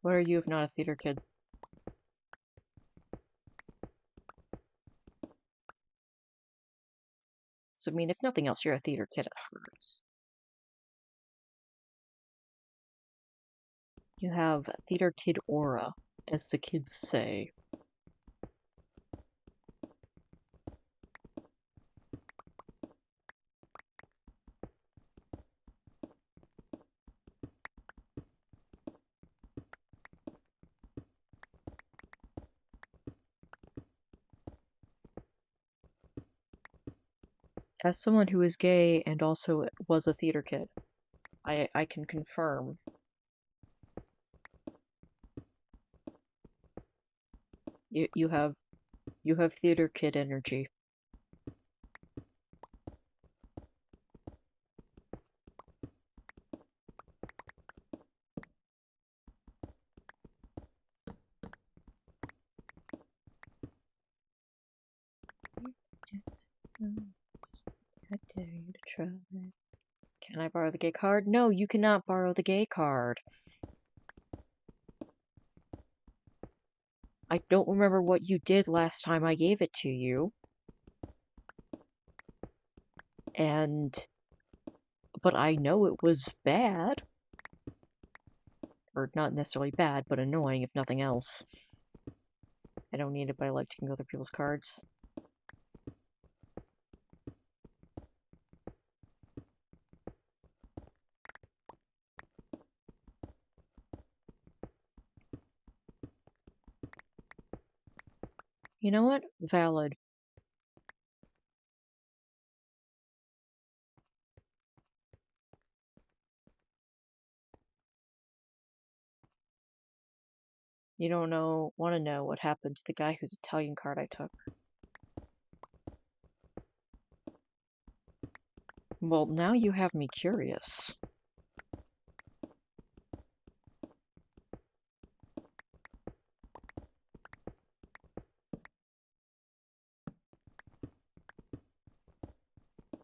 What are you if not a theater kid? So, I mean, if nothing else, you're a theater kid at heart. You have theater kid aura, as the kids say. As someone who is gay and also was a theater kid, I can confirm. You have theater kid energy. I dare you to try. Can I borrow the gay card? No, you cannot borrow the gay card. I don't remember what you did last time I gave it to you. But I know it was bad. Or not necessarily bad, but annoying if nothing else. I don't need it, but I like taking other people's cards. You know what? Valid. You don't want to know what happened to the guy whose Italian card I took. Well, now you have me curious.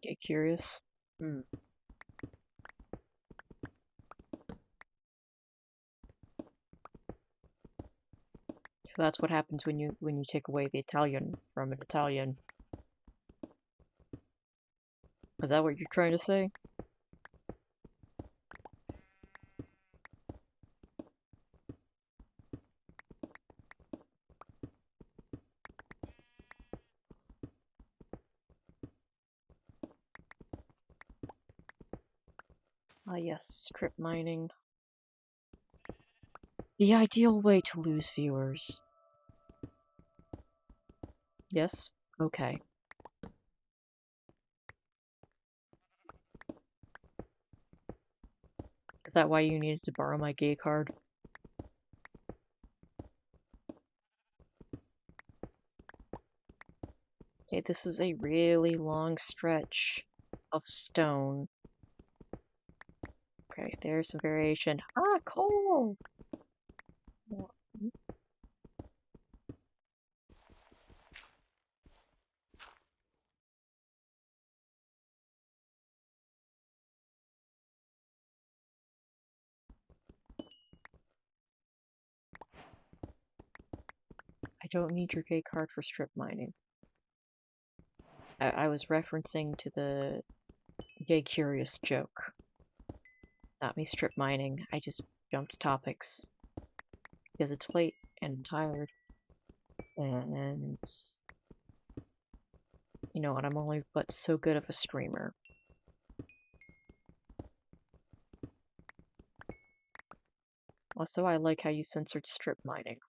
Get curious? Hmm. So that's what happens when you take away the Italian from an Italian. Is that what you're trying to say? Ah yes, strip mining. The ideal way to lose viewers. Yes? Okay. Is that why you needed to borrow my gay card? Okay, this is a really long stretch of stone. Okay, there's some variation. Ah, cold! I don't need your gay card for strip mining. I was referencing to the gay curious joke. Not me strip mining. I just jumped topics. Because it's late and I'm tired. And you know what, I'm only but so good of a streamer. Also, I like how you censored strip mining.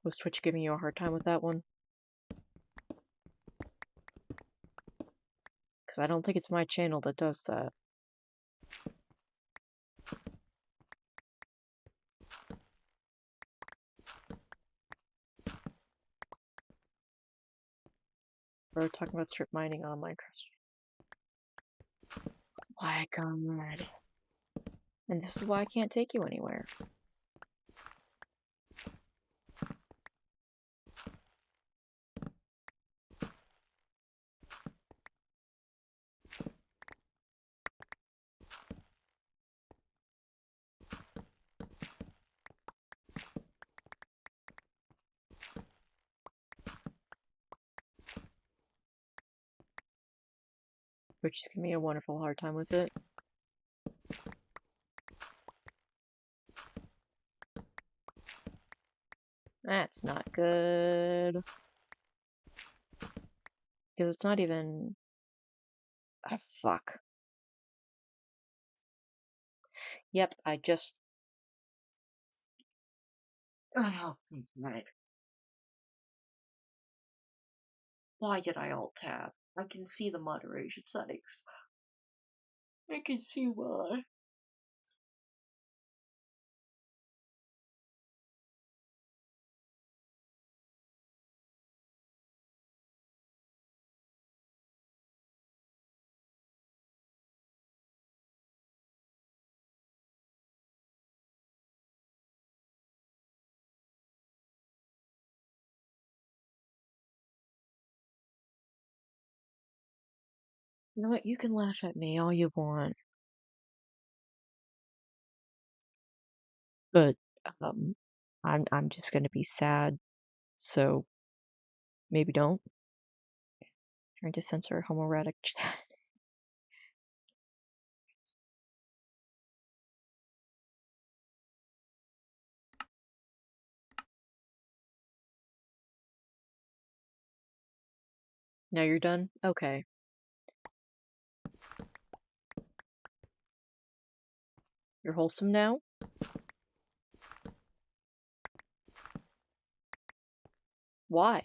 Was Twitch giving you a hard time with that one? Because I don't think it's my channel that does that. We're talking about strip mining on Minecraft. My god. And this is why I can't take you anywhere. Which is giving me a wonderful hard time with it. That's not good. Because it's not even... Ah, fuck. Yep, I just... Oh, right. Why did I alt-tab? I can see the moderation settings. I can see why. You know what? You can laugh at me all you want. But, I'm just gonna be sad. So, maybe don't. Trying to censor homoerotic chat. Now you're done? Okay. You're wholesome now? Why?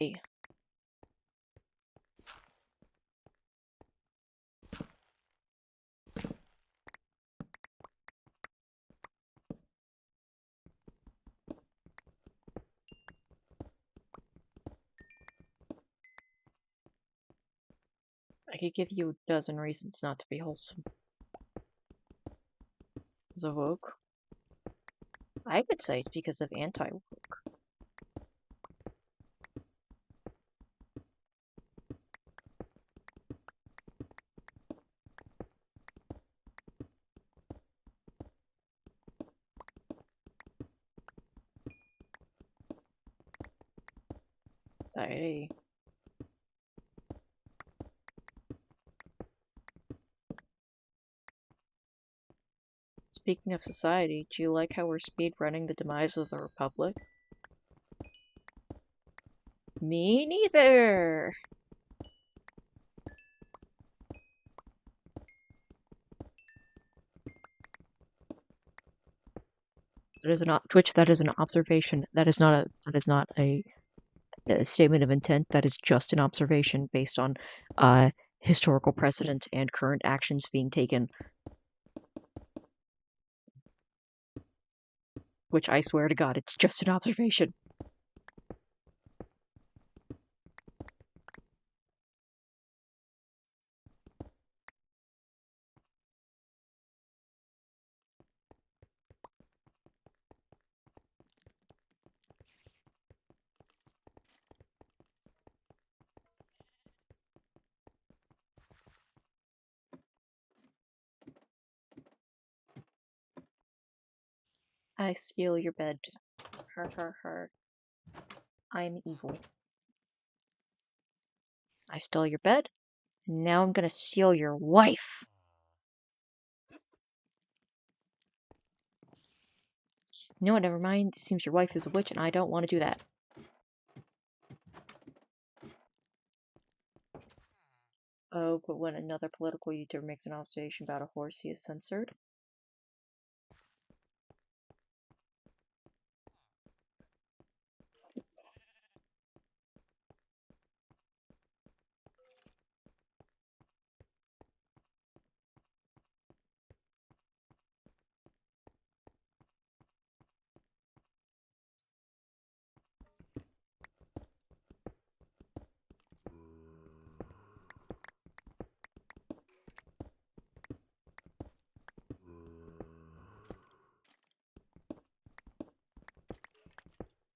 I could give you a dozen reasons not to be wholesome. Because of woke? I would say it's because of anti-woke. Society. Speaking of society, do you like how we're speedrunning the demise of the Republic? Me neither! That is not Twitch, that is an observation. That is not a a statement of intent that is just an observation based on historical precedent and current actions being taken. Which I swear to God, it's just an observation. I steal your bed. Har har har. I am evil. I stole your bed, and now I'm gonna steal your wife. You know what, never mind. It seems your wife is a witch, and I don't want to do that. Oh, but when another political YouTuber makes an observation about a horse, he is censored.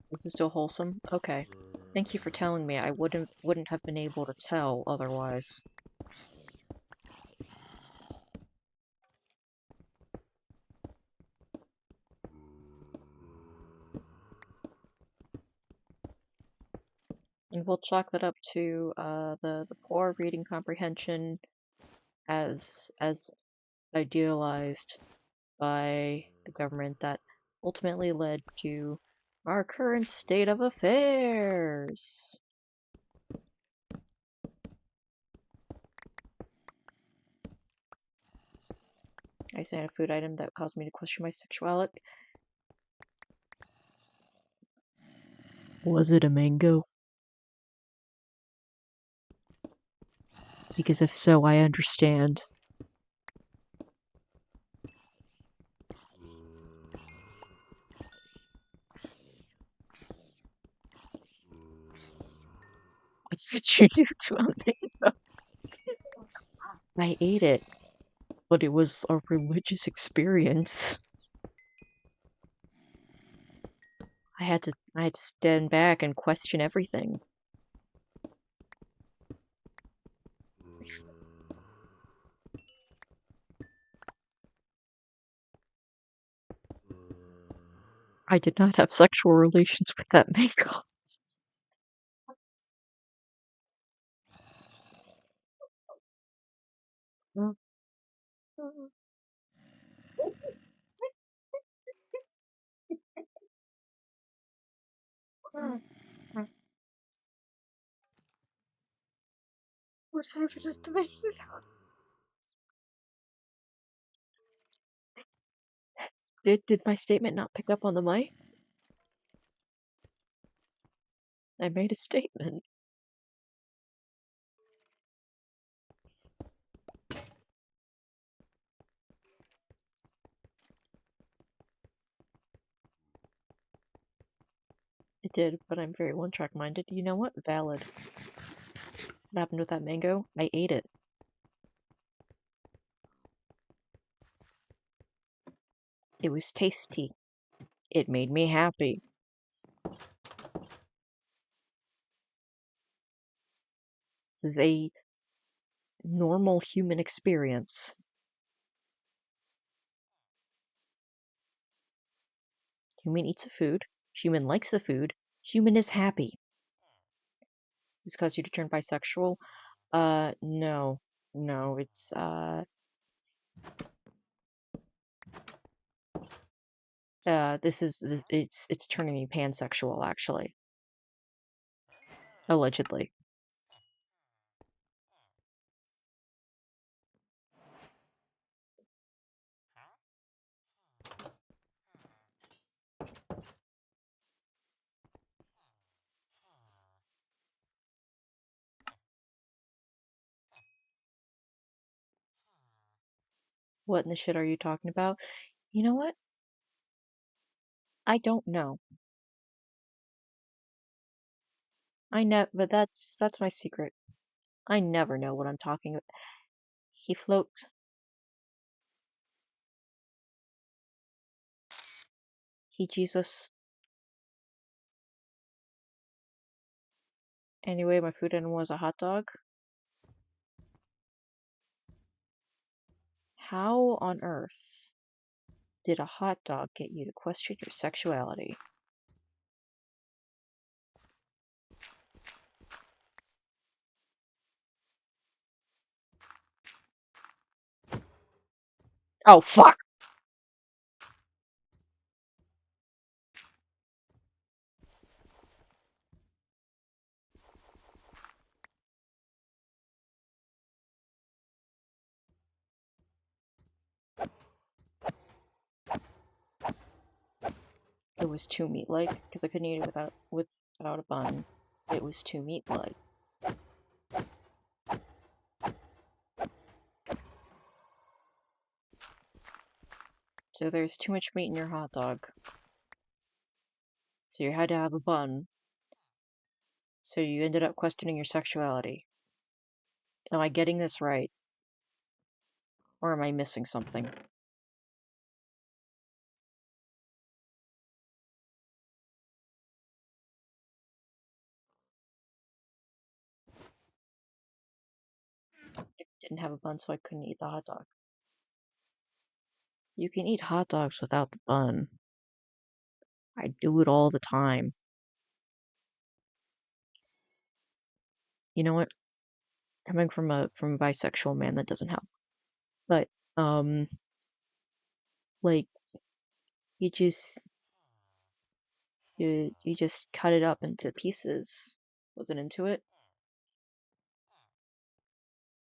This is still wholesome? Okay. Thank you for telling me. I wouldn't have been able to tell otherwise. And we'll chalk that up to the poor reading comprehension as idealized by the government that ultimately led to our current state of affairs. I say a food item that caused me to question my sexuality. Was it a mango? Because if so, I understand. What did you do to a mango? I ate it, but it was a religious experience. I had to stand back and question everything. I did not have sexual relations with that mango. What happened to me? Did my statement not pick up on the mic? I made a statement. It did, but I'm very one-track minded. You know what? Valid. What happened with that mango? I ate it. It was tasty. It made me happy. This is a normal human experience. Human eats the food. Human likes the food. Human is happy. This caused you to turn bisexual? No. No, it's, it's turning me pansexual, actually. Allegedly. What in the shit are you talking about? You know what? I don't know. But that's my secret. I never know what I'm talking about. He float. He Jesus. Anyway, my food item was a hot dog. How on earth did a hot dog get you to question your sexuality? Oh, fuck! It was too meat-like, because I couldn't eat it without a bun. It was too meat-like. So there's too much meat in your hot dog. So you had to have a bun. So you ended up questioning your sexuality. Am I getting this right? Or am I missing something? I didn't have a bun, so I couldn't eat the hot dog. You can eat hot dogs without the bun. I do it all the time. You know what? Coming from a bisexual man, that doesn't help. But like you just you just cut it up into pieces. Wasn't into it.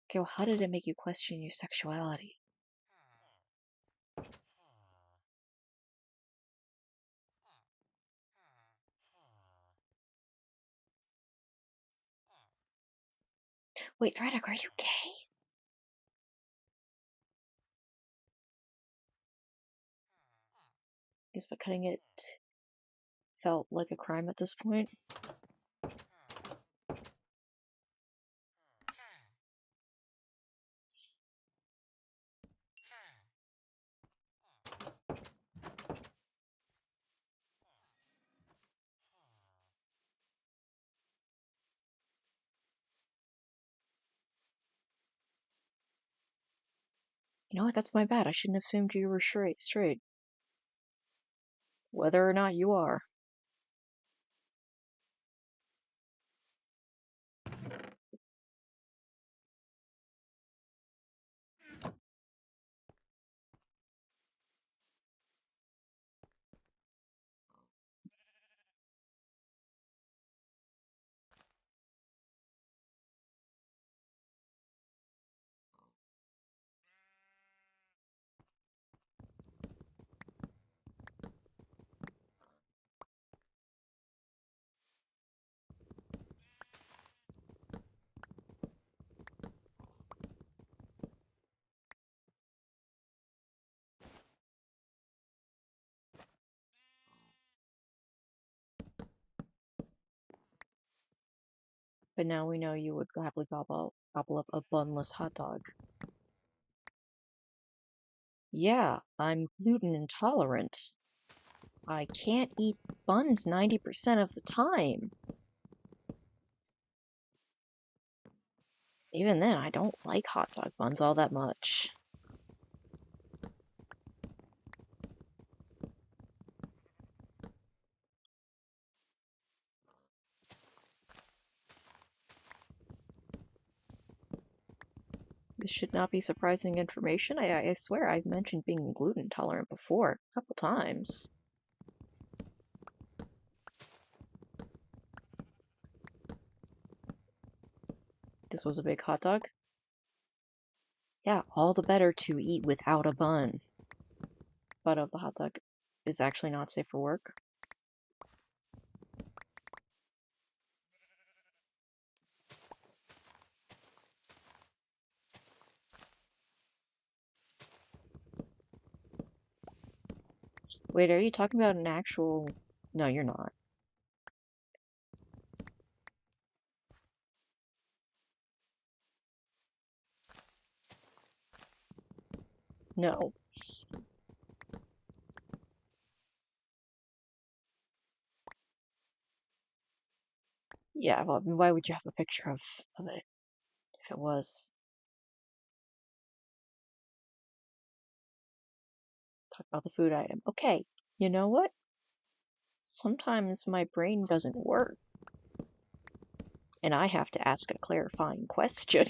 Okay, well, how did it make you question your sexuality? Wait, Thraddock, are you gay? Is but cutting it felt like a crime at this point? You know what? That's my bad. I shouldn't have assumed you were straight. Whether or not you are. But now we know you would happily gobble up a bunless hot dog. Yeah, I'm gluten intolerant. I can't eat buns 90% of the time. Even then, I don't like hot dog buns all that much. This should not be surprising information. I swear I've mentioned being gluten intolerant before, a couple times. This was a big hot dog? Yeah, all the better to eat without a bun. But of the hot dog is actually not safe for work. Wait, are you talking about an actual... No, you're not. No. Yeah, well, why would you have a picture of it if it was? Talk about the food item. Okay, you know what? Sometimes my brain doesn't work, and I have to ask a clarifying question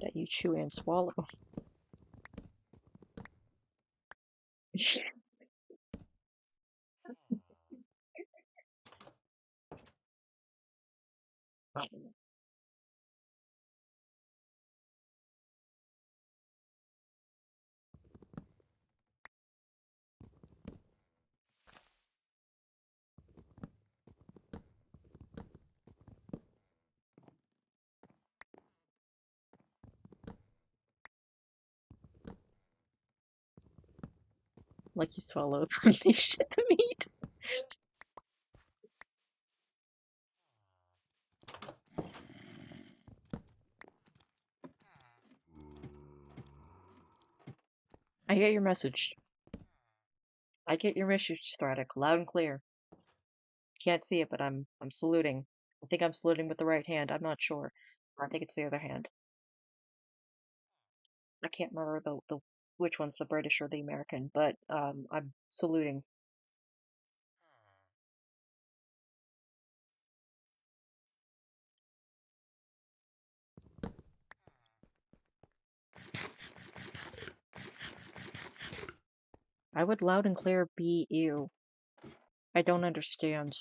that you chew and swallow. Like you swallow when they shit the meat. I get your message. I get your message, Thraddic, loud and clear. Can't see it, but I'm saluting. I think I'm saluting with the right hand. I'm not sure. Or I think it's the other hand. I can't remember the which one's the British or the American, but I'm saluting. I would loud and clear be you. I don't understand.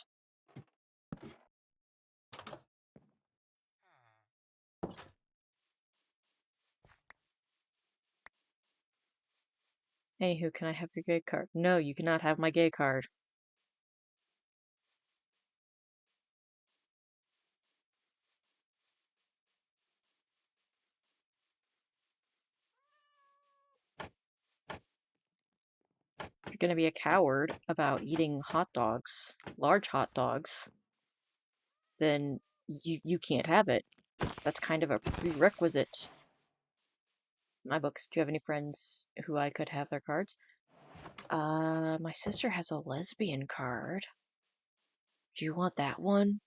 Anywho, can I have your gay card? No, you cannot have my gay card. If you're gonna be a coward about eating hot dogs, large hot dogs, then you can't have it. That's kind of a prerequisite. My books. Do you have any friends who I could have their cards? My sister has a lesbian card. Do you want that one?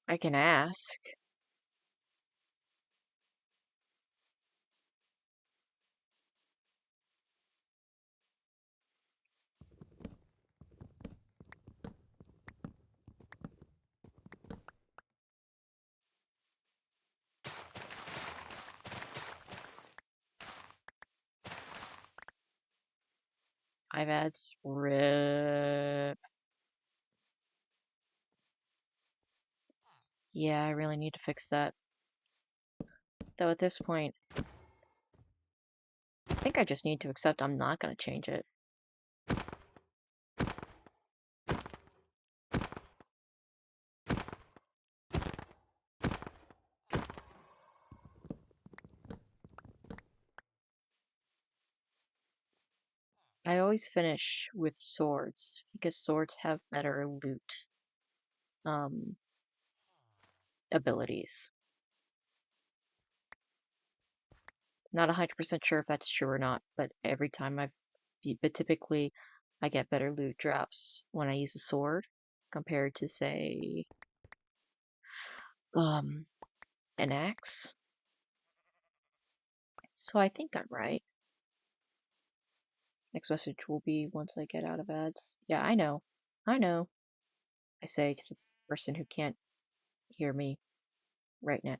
I can ask. I've ads. Rip. Yeah, I really need to fix that. Though at this point, I think I just need to accept I'm not going to change it. I always finish with swords, because swords have better loot um, abilities. Not 100% sure if that's true or not, but every time but typically I get better loot drops when I use a sword compared to, say, an axe. So I think I'm right. Next message will be once I get out of ads. Yeah, I know. I know. I say to the person who can't hear me right now.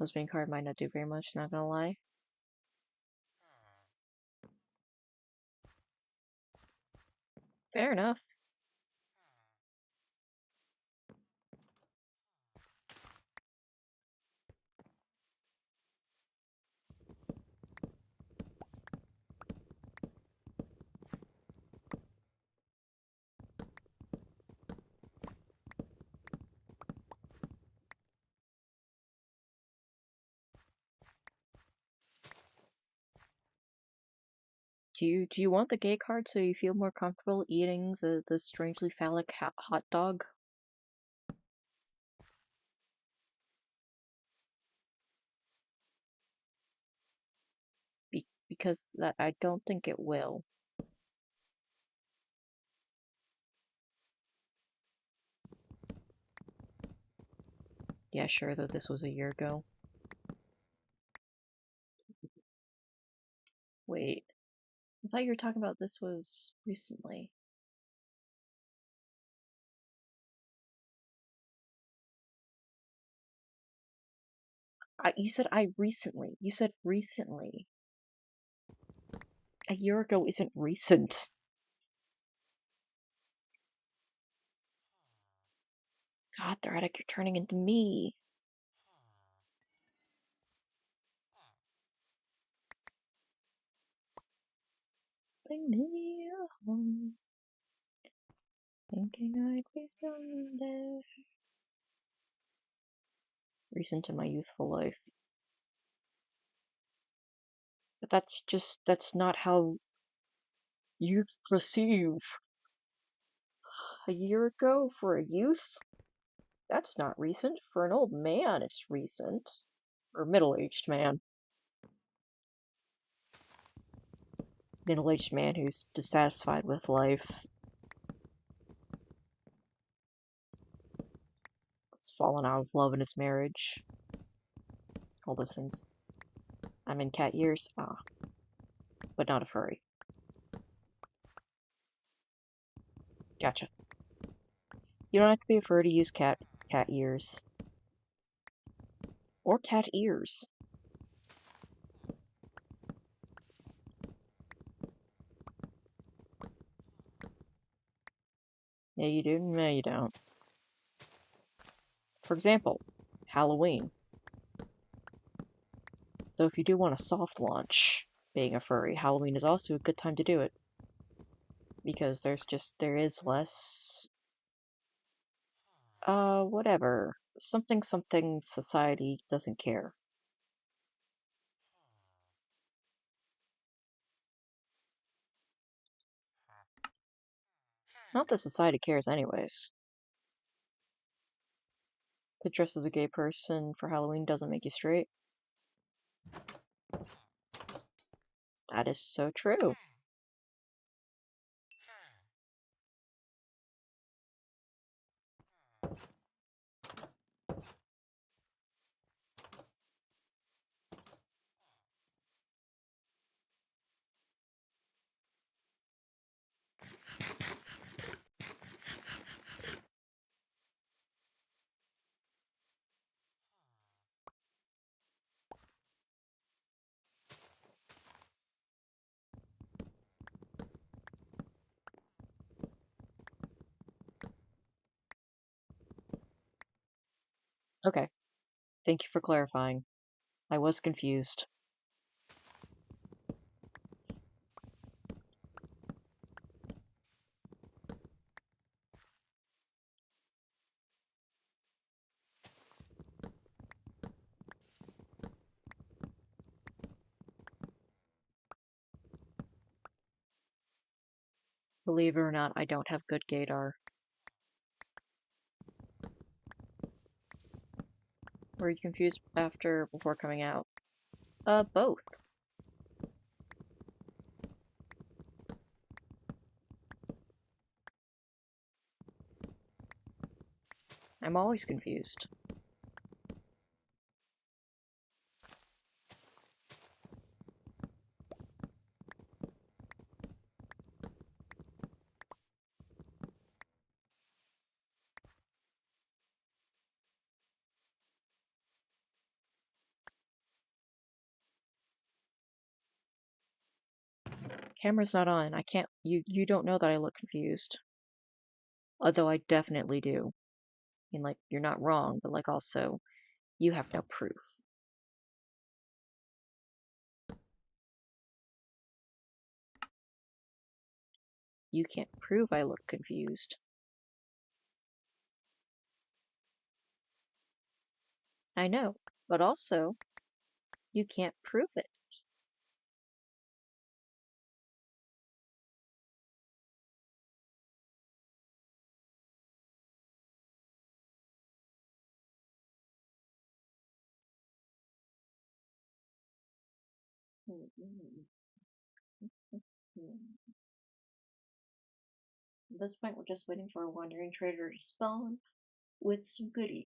Lesbian card might not do very much, not gonna lie. Fair enough. Do you want the gay card so you feel more comfortable eating the strangely phallic hot dog? Because that I don't think it will. Yeah, sure, though this was a year ago. Wait, I thought you were talking about this was recently. You said I recently. You said recently. A year ago isn't recent. God, you're turning into me. Bring me home. Thinking I'd be from there. Recent in my youthful life. But that's not how youth perceive. A year ago for a youth? That's not recent. For an old man, it's recent. Or middle-aged man. Middle-aged man who's dissatisfied with life. Has fallen out of love in his marriage. All those things. I'm in cat years. Ah. But not a furry. Gotcha. You don't have to be a furry to use cat ears. Or cat ears. Yeah, you do. No, you don't. For example, Halloween. Though if you do want a soft launch, being a furry, Halloween is also a good time to do it. Because there is less... whatever. Something society doesn't care. Not that society cares anyways. To dress as a gay person for Halloween doesn't make you straight. That is so true. Okay. Thank you for clarifying. I was confused. Believe it or not, I don't have good gaydar. Were you confused before coming out? Both. I'm always confused. Camera's not on. I can't. You don't know that I look confused. Although I definitely do. I mean, like, you're not wrong, but, like, also, you have no proof. You can't prove I look confused. I know, but also, you can't prove it. At this point, we're just waiting for a wandering trader to spawn with some goodie.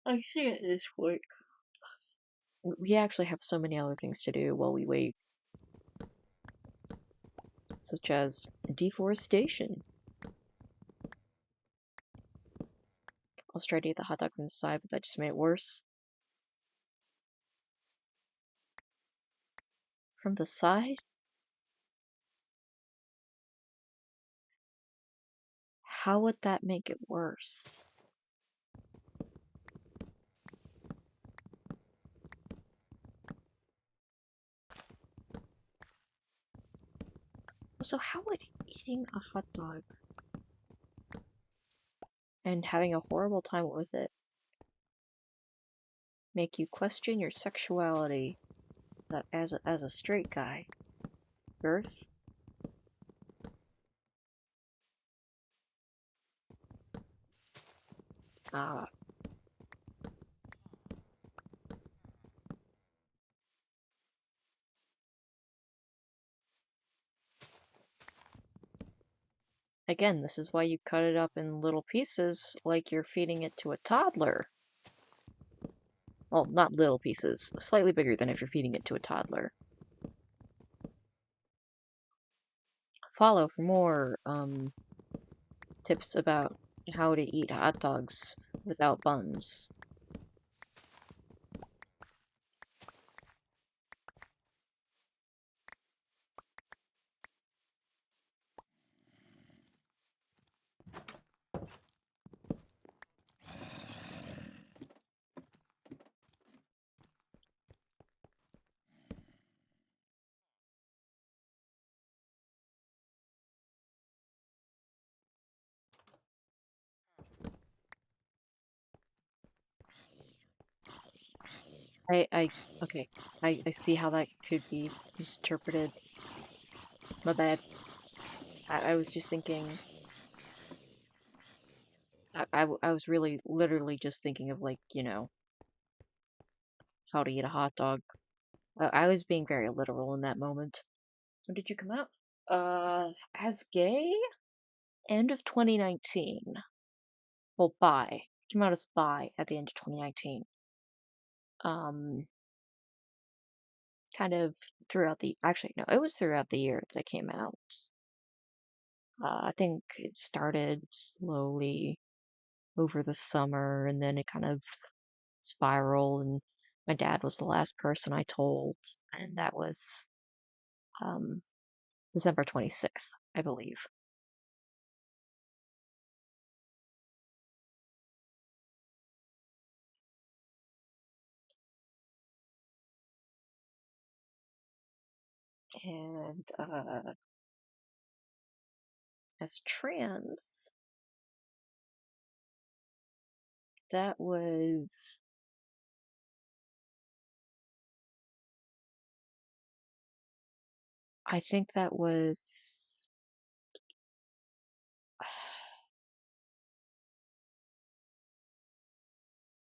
I see at this point. We actually have so many other things to do while we wait, such as deforestation. I was trying to eat the hot dog from the side, but that just made it worse. From the side? How would that make it worse? So how would eating a hot dog and having a horrible time with it make you question your sexuality that as a straight guy? Girth? Ah. Again, this is why you cut it up in little pieces like you're feeding it to a toddler. Well, not little pieces, slightly bigger than if you're feeding it to a toddler. Follow for more tips about how to eat hot dogs without buns. Okay, I see how that could be misinterpreted. My bad. I was just thinking, I was really, literally just thinking of, like, how to eat a hot dog. I was being very literal in that moment. When did you come out? As gay? End of 2019. Well, bi. Came out as bi at the end of 2019. Um, kind of throughout the, actually, no, it was throughout the year that it came out. I think it started slowly over the summer, and then it kind of spiraled, and my dad was the last person I told, and that was um, December 26th, I believe. And as trans, that was, I think that was,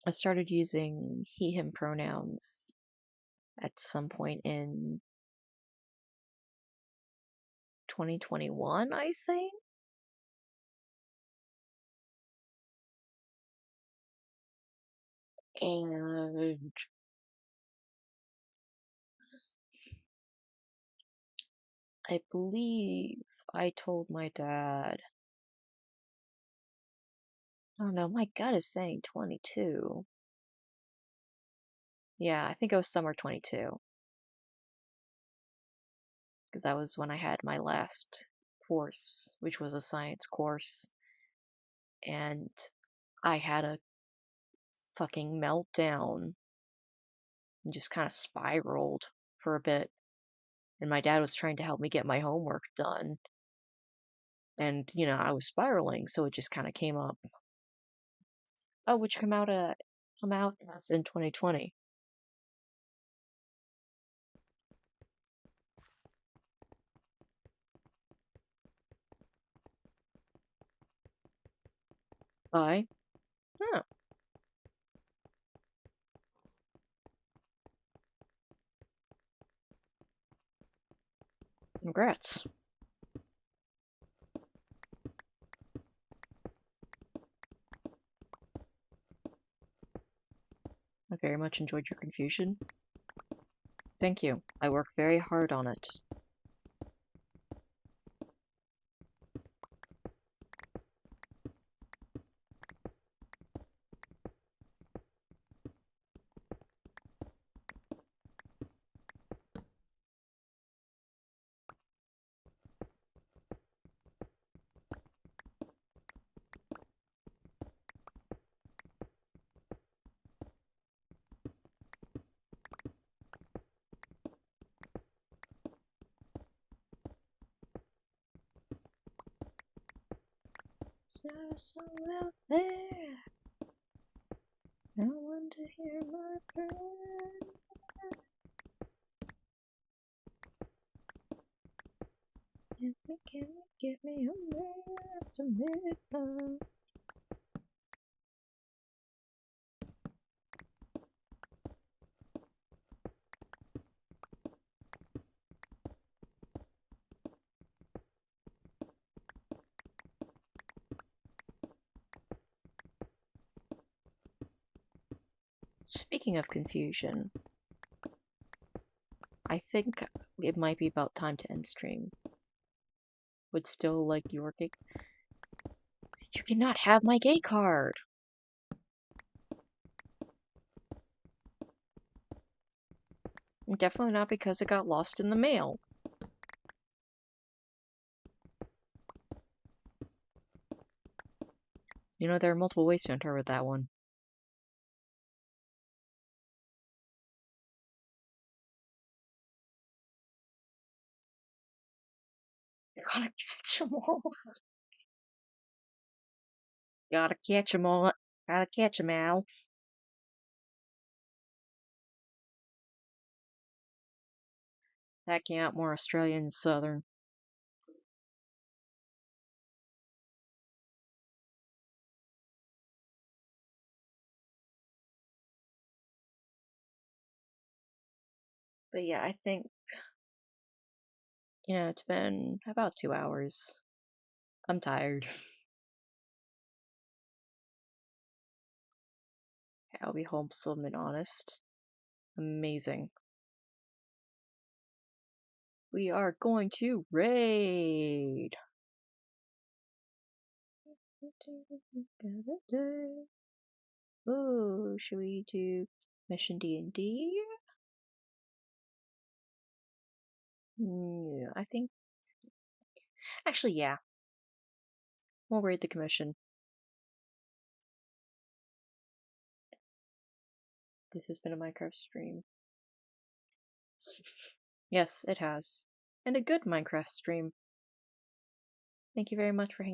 I started using he, him pronouns at some point in 2021, I think. And I believe I told my dad, oh no, my gut is saying 22. Yeah, I think it was summer 22, because that was when I had my last course, which was a science course, and I had a fucking meltdown and just kind of spiraled for a bit. And my dad was trying to help me get my homework done. And, I was spiraling, so it just kind of came up. Oh, which come out as in 2020. Bye. Oh. Congrats. I very much enjoyed your confusion. Thank you. I worked very hard on it. There's not a soul out there. No one to hear my prayer. Can you give me a minute after midnight? Speaking of confusion, I think it might be about time to end stream. Would still like your gay... You cannot have my gay card! Definitely not because it got lost in the mail. You know, there are multiple ways to interpret that one. Gotta catch 'em all. Gotta catch 'em all. Gotta catch 'em, Al. That came out more Australian and Southern. But yeah, I think, it's been about 2 hours. I'm tired. I'll be wholesome and honest. Amazing. We are going to raid. Oh, should we do mission D&D? Yeah, I think... Actually, yeah. We'll raid the commission. This has been a Minecraft stream. Yes, it has. And a good Minecraft stream. Thank you very much for hanging